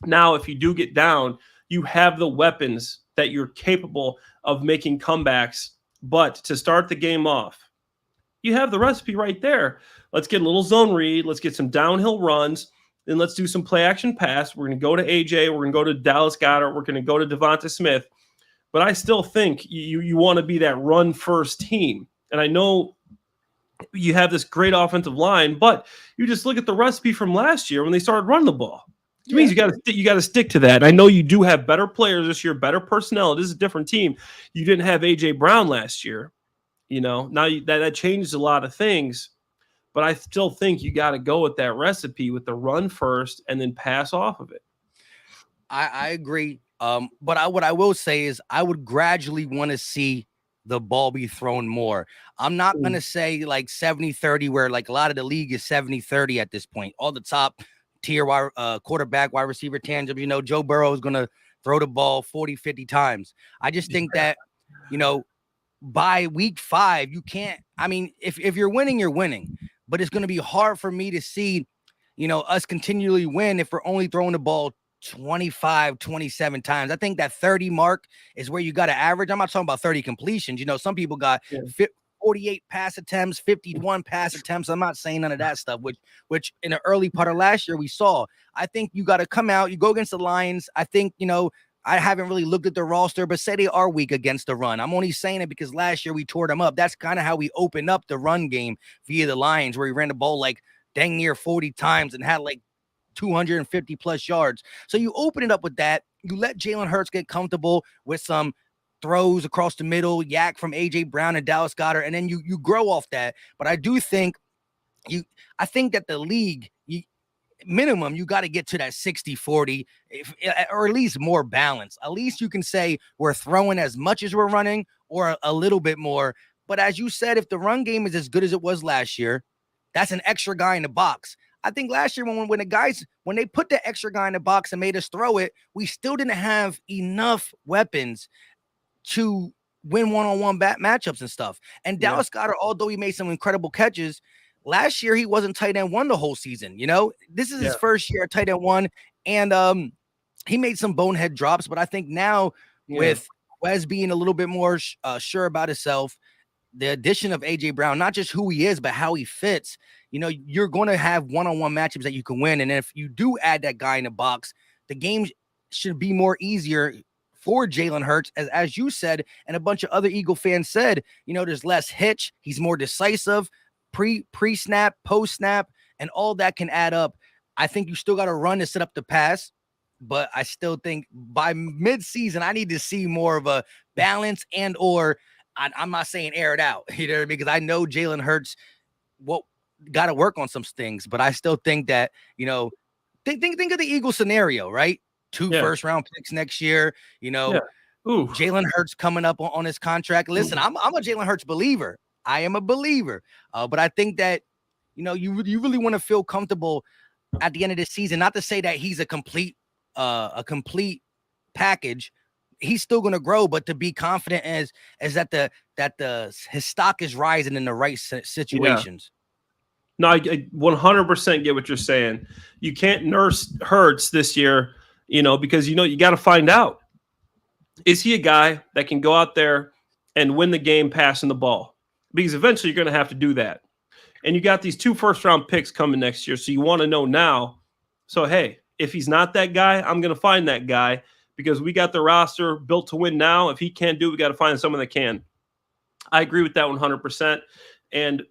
now if you do get down, you have the weapons that you're capable of making comebacks. But to start the game off, you have the recipe right there. Let's get a little zone read. Let's get some downhill runs. Then let's do some play action pass. We're going to go to AJ. We're going to go to Dallas Goedert. We're going to go to Devonta Smith. But I still think you want to be that run first team. And I know you have this great offensive line, but you just look at the recipe from last year when they started running the ball. It means you got to stick to that. I know you do have better players this year, better personnel. This is a different team. You didn't have AJ Brown last year. Now that changes a lot of things, but I still think you got to go with that recipe with the run first and then pass off of it. I agree. But what I will say is I would gradually want to see the ball be thrown more. I'm not going to say like 70-30, where like a lot of the league is 70-30 at this point. All the top tier quarterback, wide receiver tangibles, Joe Burrow is going to throw the ball 40-50 times. I just think that, by week 5, you can't, if you're winning, you're winning, but it's going to be hard for me to see, us continually win if we're only throwing the ball 25, 27 times. I think that 30 mark is where you got to average. I'm not talking about 30 completions. Some people got 48 pass attempts, 51 pass attempts. I'm not saying none of that stuff, which in the early part of last year we saw. I think you got to come out, you go against the Lions. I think, I haven't really looked at the roster, but say they are weak against the run. I'm only saying it because last year we tore them up. That's kind of how we opened up the run game via the Lions, where we ran the ball like dang near 40 times and had like 250 plus yards. So you open it up with that. You let Jalen Hurts get comfortable with some throws across the middle, yak from AJ Brown and Dallas Goedert, and then you grow off that. But I do think I think that the league, minimum, you got to get to that 60-40, or at least more balance. At least you can say we're throwing as much as we're running, or a little bit more. But as you said, if the run game is as good as it was last year, that's an extra guy in the box. I think last year when they put the extra guy in the box and made us throw it, we still didn't have enough weapons to win one-on-one matchups and stuff. And Dallas Goedert, although he made some incredible catches, last year he wasn't tight end 1 the whole season. This is his first year at tight end 1, and he made some bonehead drops. But I think now with Wes being a little bit more sure about himself, the addition of AJ Brown, not just who he is, but how he fits, you're going to have one-on-one matchups that you can win. And if you do add that guy in the box, the game should be more easier for Jalen Hurts, as you said, and a bunch of other Eagle fans said. There's less hitch. He's more decisive, pre-snap, post-snap, and all that can add up. I think you still got to run to set up the pass, but I still think by mid-season, I need to see more of a balance and/or I'm not saying air it out, because I know Jalen Hurts got to work on some things, but I still think that, think of the Eagle scenario, right? 2 first-round picks next year, Jalen Hurts coming up on his contract. Listen, I'm a Jalen Hurts believer. I am a believer, but I think that, you really want to feel comfortable at the end of the season. Not to say that he's a complete package. He's still going to grow, but to be confident as that his stock is rising in the right situations. No, I 100% get what you're saying. You can't nurse Hurts this year, because you got to find out, is he a guy that can go out there and win the game passing the ball? Because eventually you're going to have to do that. And you got these 2 first-round picks coming next year, so you want to know now. So, hey, if he's not that guy, I'm going to find that guy because we got the roster built to win now. If he can't do it, we got to find someone that can. I agree with that 100%. And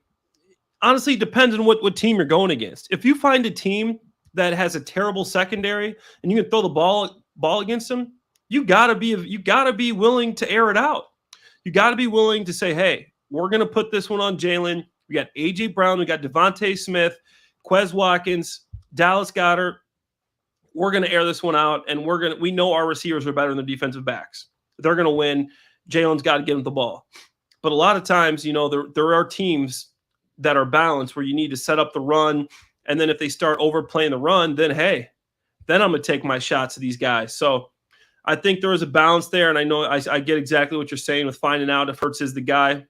honestly, it depends on what team you're going against. If you find a team that has a terrible secondary and you can throw the ball against them, you gotta be willing to air it out. You gotta be willing to say, hey, we're gonna put this one on Jalen. We got AJ Brown, we got Devontae Smith, Quez Watkins, Dallas Goedert. We're gonna air this one out, and we know our receivers are better than the defensive backs. They're gonna win. Jalen's got to get him the ball. But a lot of times, there are teams that are balanced where you need to set up the run. And then if they start overplaying the run, then I'm going to take my shots at these guys. So I think there is a balance there. And I know I get exactly what you're saying with finding out if Hurts is the guy.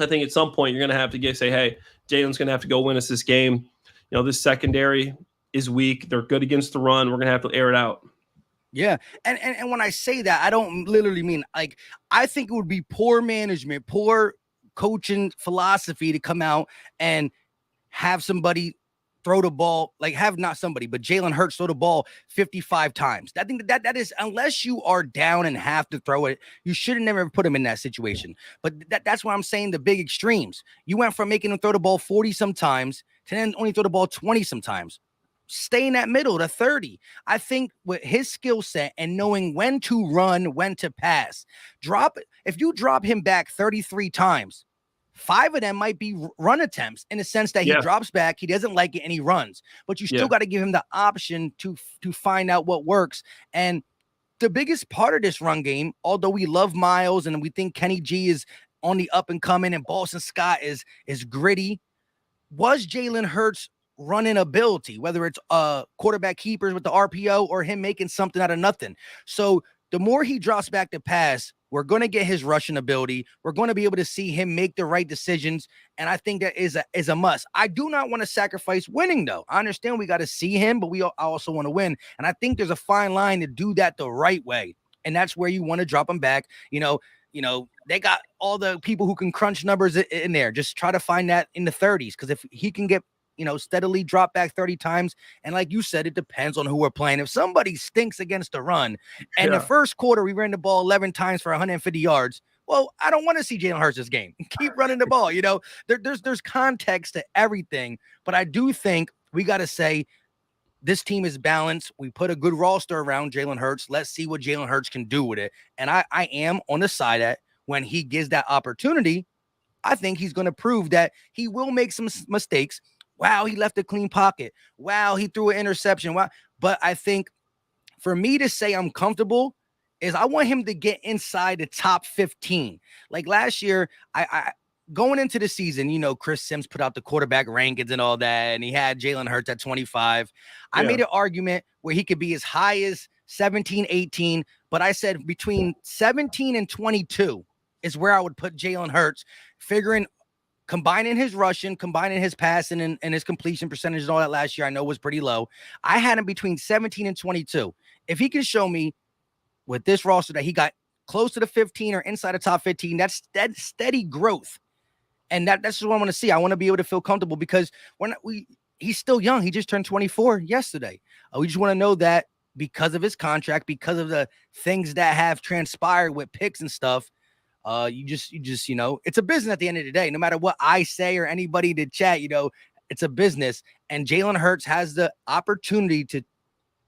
I think at some point you're going to have to say, hey, Jalen's going to have to go win us this game. This secondary is weak. They're good against the run. We're going to have to air it out. Yeah. And when I say that, I don't literally mean I think it would be poor management, poor coaching philosophy to come out and have somebody throw the ball, not somebody, but Jalen Hurts throw the ball 55 times. I think that is, unless you are down and have to throw it, you should have never put him in that situation. But that's why I'm saying the big extremes. You went from making him throw the ball 40 sometimes to then only throw the ball 20 sometimes. Stay in that middle to 30. I think with his skill set and knowing when to run, when to pass, if you drop him back 33 times, 5 of them might be run attempts in the sense that he drops back, he doesn't like it, and he runs. But you still got to give him the option to find out what works. And the biggest part of this run game, although we love Miles and we think Kenny G is on the up and coming and Boston Scott is gritty, was Jalen Hurts' running ability, whether it's quarterback keepers with the RPO or him making something out of nothing. So the more he drops back to pass, we're going to get his rushing ability. We're going to be able to see him make the right decisions. And I think that is a must. I do not want to sacrifice winning, though. I understand we got to see him, but I also want to win. And I think there's a fine line to do that the right way. And that's where you want to drop him back. They got all the people who can crunch numbers in there. Just try to find that in the 30s. Because if he can get steadily drop back 30 times. And like you said, it depends on who we're playing. If somebody stinks against the run and the first quarter, we ran the ball 11 times for 150 yards. Well, I don't want to see Jalen Hurts this game. Keep running the ball. There's context to everything, but I do think we got to say this team is balanced. We put a good roster around Jalen Hurts. Let's see what Jalen Hurts can do with it. And I am on the side that when he gives that opportunity, I think he's going to prove that he will make some mistakes. Wow, he left a clean pocket. Wow, he threw an interception. Wow. But I think for me to say I'm comfortable is I want him to get inside the top 15. Like last year, I going into the season, Chris Sims put out the quarterback rankings and all that, and he had Jalen Hurts at 25. I made an argument where he could be as high as 17, 18, but I said between 17 and 22 is where I would put Jalen Hurts, combining his rushing, combining his passing and his completion percentage and all that last year, I know was pretty low. I had him between 17 and 22. If he can show me with this roster that he got close to the 15 or inside the top 15, that's steady growth. And that's just what I want to see. I want to be able to feel comfortable because he's still young. He just turned 24 yesterday. We just want to know that because of his contract, because of the things that have transpired with picks and stuff, you just it's a business at the end of the day. No matter what I say or anybody to chat, it's a business. And Jalen Hurts has the opportunity to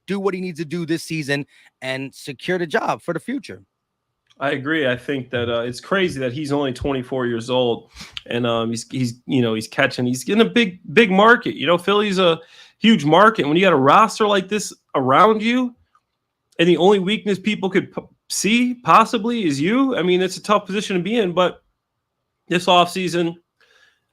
do what he needs to do this season and secure the job for the future. I agree. I think that it's crazy that he's only 24 years old, and he's catching. He's in a big market. Philly's a huge market. When you got a roster like this around you, and the only weakness people could see possibly is you. I mean, it's a tough position to be in, but this offseason,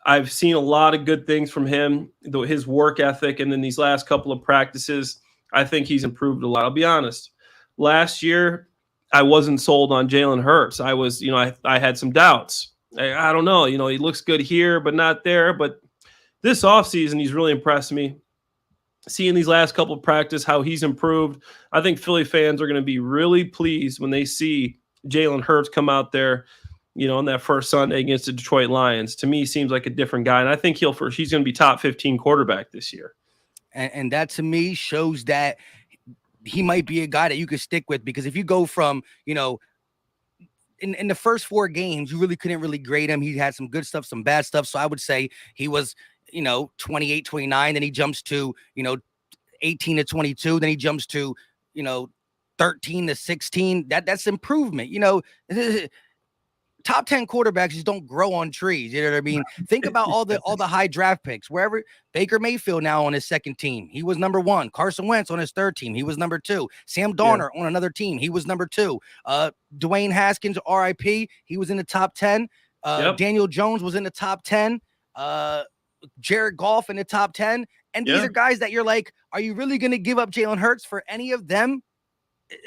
I've seen a lot of good things from him, his work ethic, and then these last couple of practices, I think he's improved a lot. I'll be honest. Last year, I wasn't sold on Jalen Hurts. I was, I had some doubts. I don't know, he looks good here, but not there. But this offseason, he's really impressed me. Seeing these last couple of practice, how he's improved, I think Philly fans are going to be really pleased when they see Jalen Hurts come out there on that first Sunday against the Detroit Lions. To me, seems like a different guy. And I think he's going to be top 15 quarterback this year. And that to me shows that he might be a guy that you could stick with, because if you go from, in the first 4 games, you really couldn't really grade him. He had some good stuff, some bad stuff. So I would say he was, 28, 29. Then he jumps to, 18 to 22. Then he jumps to, 13 to 16. That's improvement. Top 10 quarterbacks just don't grow on trees. You know what I mean? Think about all the high draft picks. Wherever Baker Mayfield now on his second team, he was number 1. Carson Wentz on his third team, he was number 2. Sam Darnold on another team, he was number 2. Dwayne Haskins, RIP, he was in the top 10. Daniel Jones was in the top 10. Jared Goff in the top 10. And these are guys that you're like, are you really going to give up Jalen Hurts for any of them?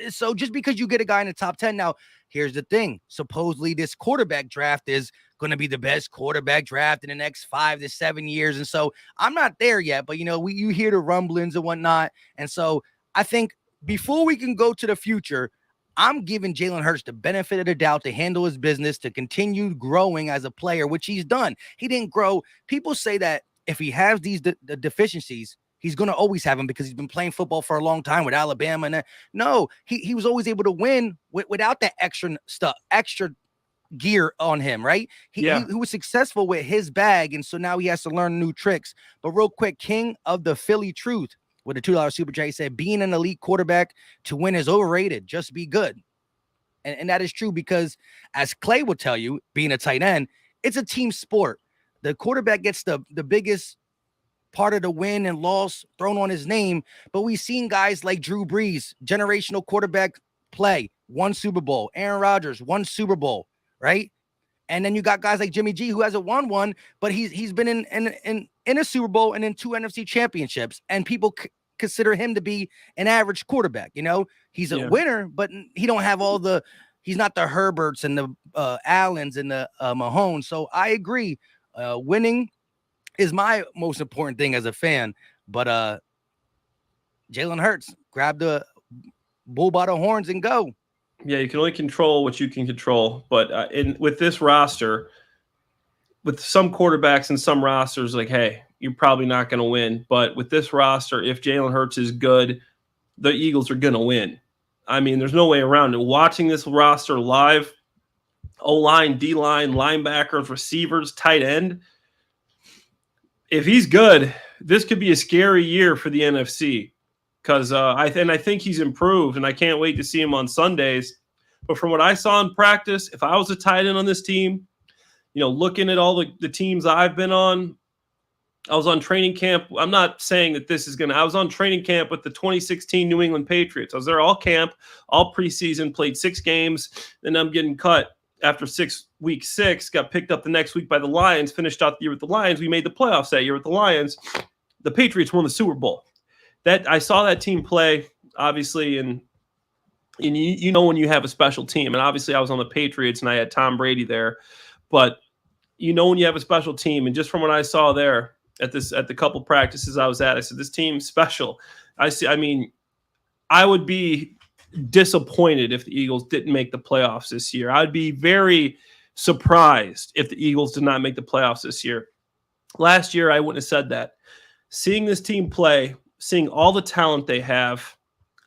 So just because you get a guy in the top 10, now here's the thing. Supposedly this quarterback draft is going to be the best quarterback draft in the next 5 to 7 years. And so I'm not there yet, but you hear the rumblings and whatnot. And so I think before we can go to the future, I'm giving Jalen Hurts the benefit of the doubt to handle his business, to continue growing as a player, which he's done. He didn't grow. People say that if he has these the deficiencies, he's going to always have him because he's been playing football for a long time with Alabama. And no, he was always able to win without that extra stuff, extra gear on him, right? He was successful with his bag, and so now he has to learn new tricks. But real quick, King of the Philly Truth with a $2 super chat, he said, being an elite quarterback to win is overrated. Just be good. And that is true because, as Clay will tell you, being a tight end, it's a team sport. The quarterback gets the biggest part of the win and loss thrown on his name, but we've seen guys like Drew Brees, generational quarterback play, 1 Super Bowl. Aaron Rodgers, 1 Super Bowl, right? And then you got guys like Jimmy G, who hasn't won one, but he's been in a Super Bowl and in 2 NFC championships, and people consider him to be an average quarterback. He's a winner, but he don't have he's not the Herberts and the Allens and the Mahomes. So I agree, winning is my most important thing as a fan. But Jalen Hurts, grab the bull by the horns and go. Yeah, you can only control what you can control. But with this roster, with some quarterbacks and some rosters, like, hey, you're probably not going to win. But with this roster, if Jalen Hurts is good, the Eagles are going to win. I mean, there's no way around it. Watching this roster live, O-line, D-line, linebackers, receivers, tight end, if he's good, this could be a scary year for the NFC. Because I think he's improved, and I can't wait to see him on Sundays. But from what I saw in practice, if I was a tight end on this team, looking at all the teams I've been on, I was on training camp. I'm not saying that this is I was on training camp with the 2016 New England Patriots. I was there all camp, all preseason, played 6 games, then I'm getting cut after week 6, got picked up the next week by the Lions, finished out the year with the Lions. We made the playoffs that year with the Lions. The Patriots won the Super Bowl. That I saw that team play, obviously, and when you have a special team, and obviously I was on the Patriots and I had Tom Brady there, but when you have a special team, and just from what I saw there at the couple practices I was at, I said this team's special. I would be disappointed if the Eagles didn't make the playoffs this year. I'd be very surprised if the Eagles did not make the playoffs this year. Last year I wouldn't have said that. Seeing this team play, seeing all the talent they have,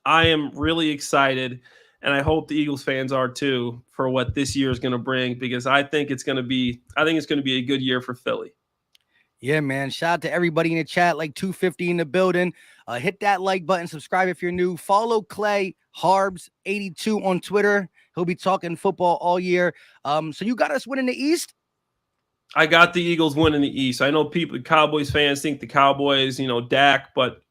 I am really excited, and I hope the Eagles fans are too, for what this year is going to bring, because I think it's going to be a good year for Philly. Yeah, man. Shout out to everybody in the chat, like 250 in the building. Hit that like button, subscribe if you're new. Follow Clay Harbs82 on Twitter. He'll be talking football all year. So you got us winning the East? I got the Eagles winning the East. I know Cowboys fans think the Cowboys, Dak, but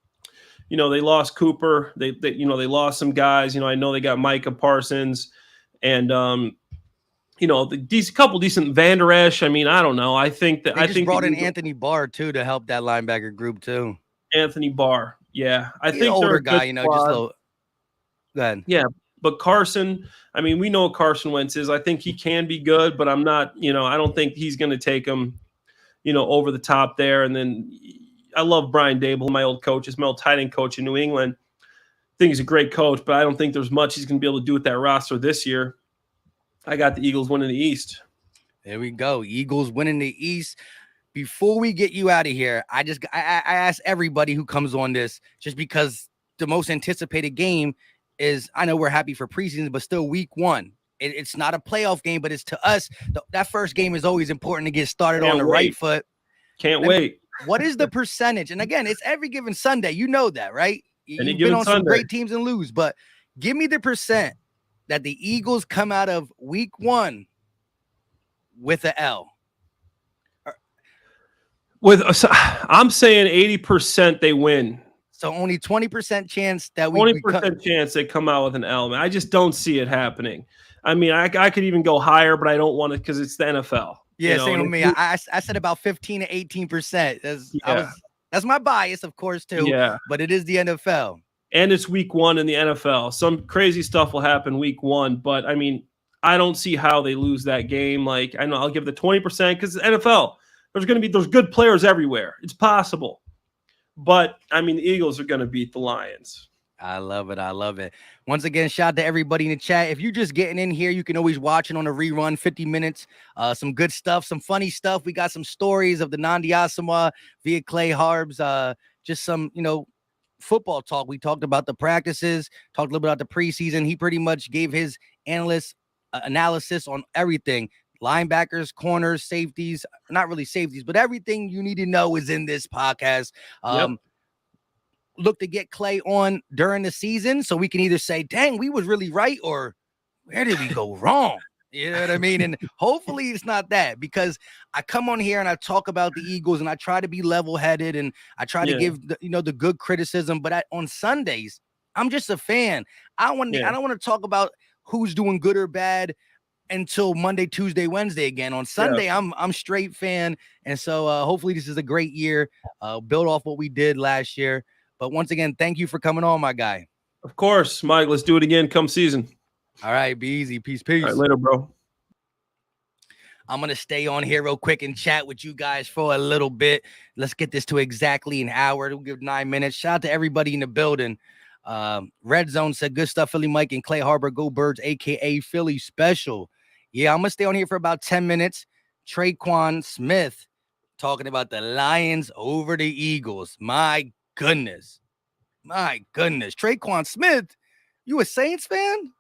they lost Cooper. They lost some guys. I know they got Micah Parsons, and couple decent Van Der Esch. I don't know. I think they brought in Anthony Barr too to help that linebacker group too. Anthony Barr, yeah, He's an older guy. Just a little. Go ahead. Yeah, but Carson. We know what Carson Wentz is. I think he can be good, but I'm not. I don't think he's going to take him, over the top there. And then I love Brian Dable, my old coach, my old tight end coach in New England. I think he's a great coach, but I don't think there's much he's going to be able to do with that roster this year. I got the Eagles winning the East. There we go. Eagles winning the East. Before we get you out of here, I ask everybody who comes on this, just because the most anticipated game is, I know we're happy for preseason, but still week 1. It's not a playoff game, but it's to us. That first game is always important to get started on the right foot. Can't wait. What is the percentage? And again, it's every given Sunday. You know that, right? You've been on some great teams and lose, but give me the percent that the Eagles come out of week 1 with an L. I'm saying 80% they win. So only 20% chance that 20% chance they come out with an L. I just don't see it happening. I mean, I could even go higher, but I don't want it because it's the NFL. Yeah, same with me. I said about 15 to 18%. That's my bias, of course, too. Yeah, but it is the NFL, and it's week 1 in the NFL. Some crazy stuff will happen week 1, but I mean, I don't see how they lose that game. Like, I know I'll give the 20% because it's NFL. There's good players everywhere. It's possible. But, I mean, the Eagles are going to beat the Lions. I love it. I love it. Once again, shout out to everybody in the chat. If you're just getting in here, you can always watch it on a rerun, 50 minutes. Some good stuff, some funny stuff. We got some stories of the Namdi Asomugha via Clay Harbs. Just some, football talk. We talked about the practices, talked a little bit about the preseason. He pretty much gave his analysis on everything. Linebackers, corners, safeties, not really safeties, but everything you need to know is in this podcast. Look to get Clay on during the season so we can either say, dang, we was really right, or where did we go wrong? You know what I mean? And hopefully it's not that, because I come on here and I talk about the Eagles and I try to be level-headed and I try to give the good criticism. But on Sundays, I'm just a fan. I don't want to talk about who's doing good or bad until Monday, Tuesday, Wednesday again. On Sunday, I'm straight fan. And so hopefully this is a great year. Build off what we did last year. But once again, thank you for coming on, my guy. Of course, Mike. Let's do it again come season. All right, be easy. Peace. All right, later, bro. I'm going to stay on here real quick and chat with you guys for a little bit. Let's get this to exactly an hour. We'll give 9 minutes. Shout out to everybody in the building. Red Zone said, good stuff, Philly Mike and Clay Harbor. Go Birds, a.k.a. Philly Special. Yeah, I'm going to stay on here for about 10 minutes. Traquan Smith talking about the Lions over the Eagles. My goodness. Traquan Smith, you a Saints fan?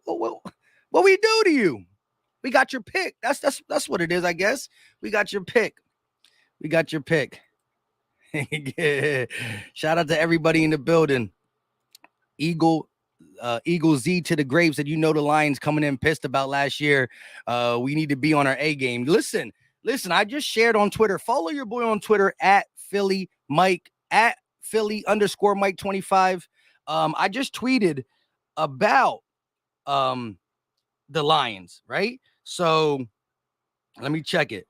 What we do to you? We got your pick. That's what it is, I guess. We got your pick. Shout out to everybody in the building. Eagle Z to the grave said, the Lions coming in pissed about last year. We need to be on our A game. Listen, I just shared on Twitter. Follow your boy on Twitter at Philly Mike, at Philly_Mike 25. I just tweeted about the Lions, right? So let me check it.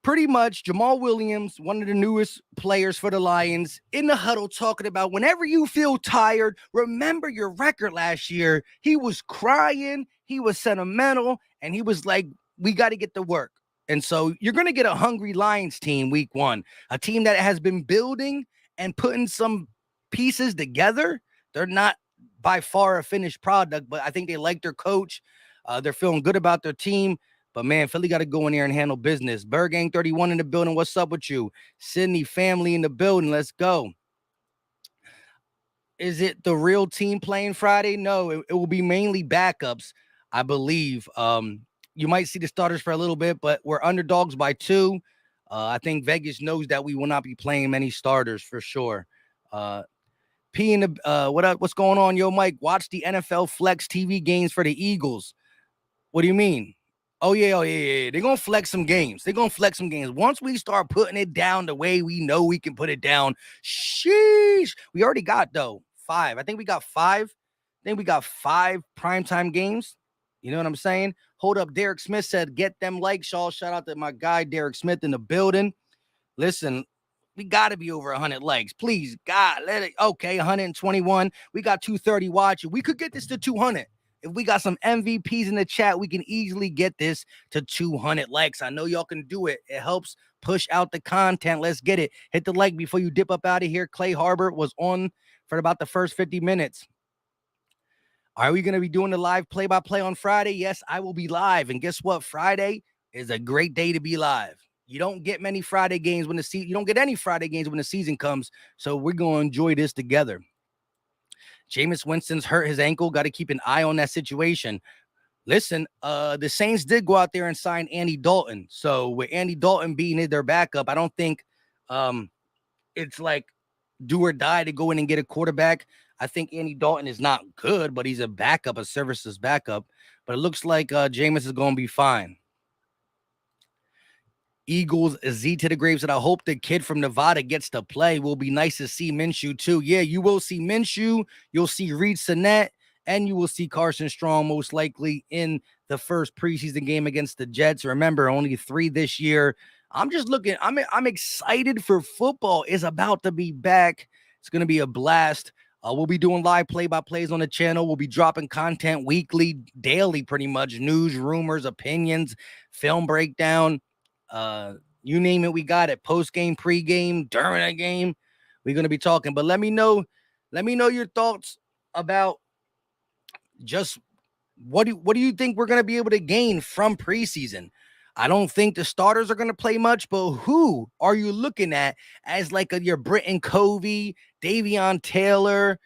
Pretty much Jamal Williams, one of the newest players for the Lions, in the huddle talking about, whenever you feel tired, remember your record last year. He was crying, he was sentimental, and he was like, we got to get to work. And so you're going to get a hungry Lions team week 1, a team that has been building and putting some pieces together. They're not by far a finished product, but I think they like their coach. They're feeling good about their team. But, man, Philly got to go in there and handle business. Bergang 31 in the building. What's up with you? Sydney family in the building. Let's go. Is it the real team playing Friday? No, it will be mainly backups, I believe. You might see the starters for a little bit, but we're underdogs by 2. I think Vegas knows that we will not be playing many starters for sure. P in the what's going on, yo, Mike? Watch the NFL Flex TV games for the Eagles. What do you mean? Oh yeah. They're gonna flex some games. Once we start putting it down the way we know we can put it down, sheesh. We already got 5. I think we got 5. Primetime games. You know what I'm saying? Hold up. Derek Smith said, get them likes, y'all. Shout out to my guy, Derek Smith, in the building. Listen, we got to be over 100 likes. Please, God, let it. Okay, 121. We got 230 watching. We could get this to 200. If we got some MVPs in the chat, we can easily get this to 200 likes. I know y'all can do it. It helps push out the content. Let's get it. Hit the like before you dip up out of here. Clay Harbor was on for about the first 50 minutes. Are we going to be doing the live play-by-play on Friday? Yes, I will be live. And guess what? Friday is a great day to be live. You don't get many Friday games when the season. You don't get any Friday games when the season comes. So we're going to enjoy this together. Jameis Winston's hurt his ankle. Got to keep an eye on that situation. Listen, the Saints did go out there and sign Andy Dalton. So with Andy Dalton being their backup, I don't think it's like do or die to go in and get a quarterback. I think Andy Dalton is not good, but he's a backup, a services backup. But it looks like Jameis is going to be fine. Eagles, Z to the graves, and I hope the kid from Nevada gets to play. Will be nice to see Minshew too. Yeah, you will see Minshew. You'll see Reed Sinnett, and you will see Carson Strong most likely in the first preseason game against the Jets. Remember, only 3 this year. I'm just looking. I'm excited for football. It's about to be back. It's going to be a blast. We'll be doing live play-by-plays on the channel. We'll be dropping content weekly, daily, pretty much. News, rumors, opinions, film breakdown. You name it, we got it. Post-game, pre-game, during a game. We're going to be talking. But let me know your thoughts about just what do you think we're going to be able to gain from preseason? I don't think the starters are going to play much, but who are you looking at as like your Britton Covey, Davion Taylor,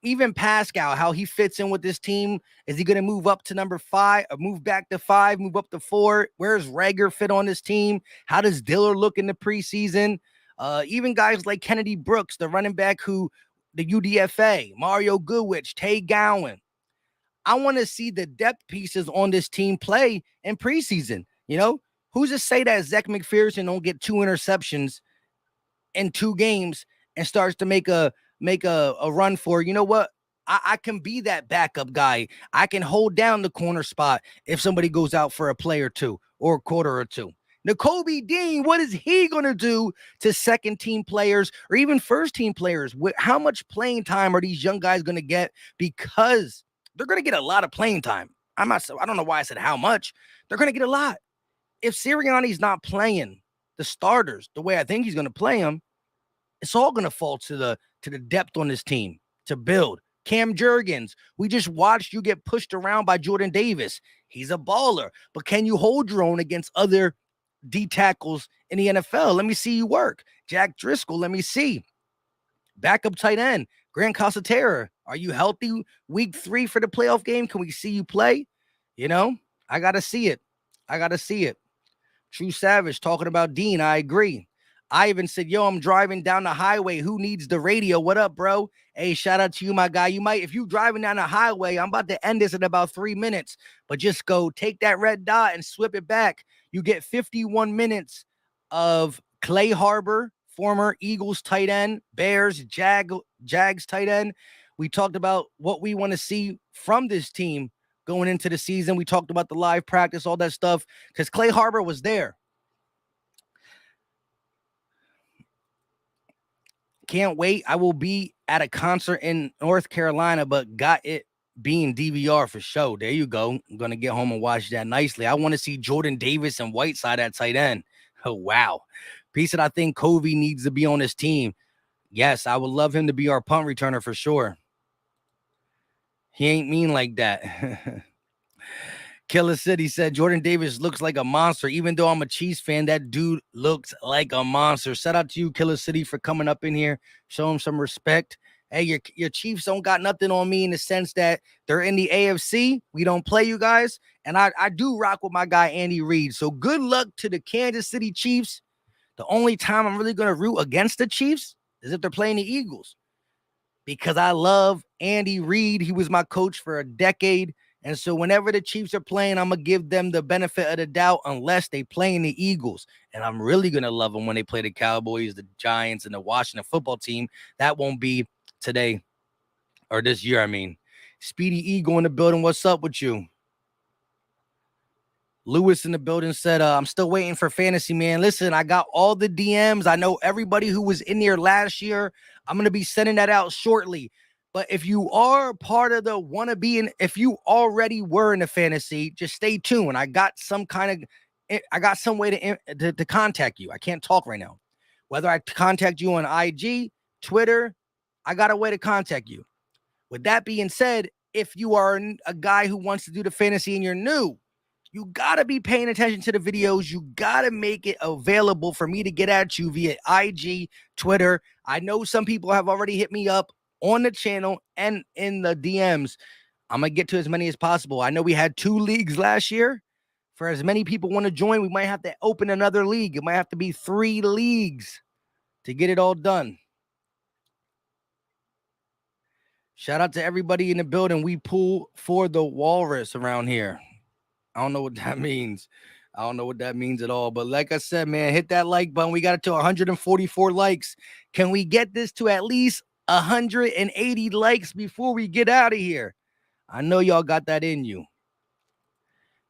even Pascal, how he fits in with this team? Is he going to move up to number 5, or move back to 5, move up to 4? Where's Rager fit on this team? How does Diller look in the preseason? Even guys like Kennedy Brooks, the running back the UDFA, Mario Goodwich, Tay Gowan. I want to see the depth pieces on this team play in preseason. You know, who's to say that Zach McPherson don't get 2 interceptions in 2 games and starts to make a run for, you know what? I can be that backup guy. I can hold down the corner spot if somebody goes out for a play or 2 or a quarter or 2. Nakobe Dean, what is he going to do to second-team players or even first-team players? How much playing time are these young guys going to get? Because they're going to get a lot of playing time. I don't know why I said how much. They're going to get a lot. If Sirianni's not playing the starters the way I think he's going to play them, it's all going to fall to the depth on this team to build. Cam Jurgens, we just watched you get pushed around by Jordan Davis. He's a baller, but can you hold your own against other D tackles in the NFL? Let me see you work. Jack Driscoll, let me see. Backup tight end, Grant Casatera. Are you healthy week 3 for the playoff game? Can we see you play? You know, I got to see it. True Savage talking about Dean. I agree. I even said, yo, I'm driving down the highway. Who needs the radio? What up, bro? Hey, shout out to you, my guy. You might, if you driving down the highway, I'm about to end this in about 3 minutes, but just go take that red dot and swip it back. You get 51 minutes of Clay Harbor, former Eagles tight end, Bears, Jags tight end. We talked about what we want to see from this team going into the season. We talked about the live practice, all that stuff, because Clay Harbor was there. Can't wait. I will be at a concert in North Carolina, but got it being DVR for show. There you go. I'm going to get home and watch that nicely. I want to see Jordan Davis and Whiteside at tight end. Oh, wow. Piece that I think Covey needs to be on his team. Yes, I would love him to be our punt returner for sure. He ain't mean like that. Killer City said Jordan Davis looks like a monster. Even though I'm a Chiefs fan, that dude looks like a monster. Shout out to you, Killer City, for coming up in here. Show him some respect. Hey, your Chiefs don't got nothing on me in the sense that they're in the AFC. We don't play you guys. And I do rock with my guy, Andy Reid. So good luck to the Kansas City Chiefs. The only time I'm really going to root against the Chiefs is if they're playing the Eagles. Because I love Andy Reid. He was my coach for a decade. And so whenever the Chiefs are playing, I'm going to give them the benefit of the doubt unless they play in the Eagles. And I'm really going to love them when they play the Cowboys, the Giants, and the Washington football team. That won't be today or this year, I mean. Speedy Eagle in the building. What's up with you? Lewis in the building said, I'm still waiting for fantasy, man. Listen, I got all the DMs. I know everybody who was in there last year. I'm going to be sending that out shortly. But if you are part of the wannabe, and if you already were in the fantasy, just stay tuned. I got some way to contact you. I can't talk right now. Whether I contact you on IG, Twitter, I got a way to contact you. With that being said, if you are a guy who wants to do the fantasy and you're new, you got to be paying attention to the videos. You got to make it available for me to get at you via IG, Twitter. I know some people have already hit me up on the channel and in the DMs. I'm going to get to as many as possible. I know we had 2 leagues last year. For as many people want to join, we might have to open another league. It might have to be 3 leagues to get it all done. Shout out to everybody in the building. We pull for the walrus around here. I don't know what that means. I don't know what that means at all. But like I said, man, hit that like button. We got it to 144 likes. Can we get this to at least 180 likes before we get out of here? I know y'all got that in you.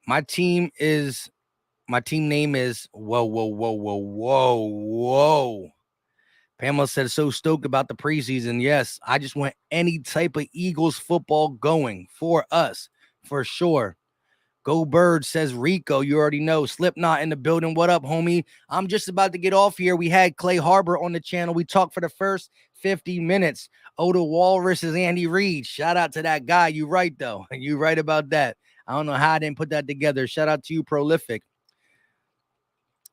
My team name is whoa. Pamela said, so stoked about the preseason. Yes, I just want any type of Eagles football going for us, for sure. Go Bird, says Rico. You already know. Slipknot in the building. What up, homie? I'm just about to get off here. We had Clay Harbor on the channel. We talked for the first 50 minutes. Oh, the Walrus is Andy Reid. Shout out to that guy. You right, though. You right about that. I don't know how I didn't put that together. Shout out to you, Prolific.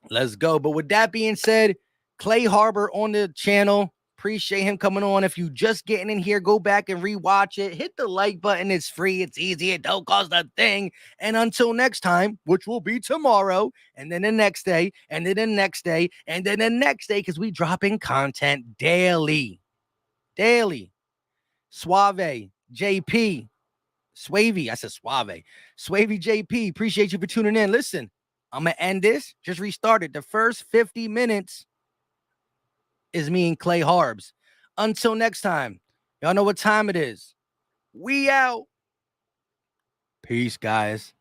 Let's go. But with that being said, Clay Harbor on the channel. Appreciate him coming on. If you just getting in here, go back and rewatch it. Hit the like button. It's free. It's easy. It don't cost a thing. And until next time, which will be tomorrow, and then the next day, and then the next day, and then the next day, because we dropping content daily. Daily. Suave, JP, Swavey. I said Suave. Swavey JP. Appreciate you for tuning in. Listen, I'm going to end this. Just restart it. The first 50 minutes is me and Clay Harbs. Until next time, y'all know what time it is. We out. Peace, guys.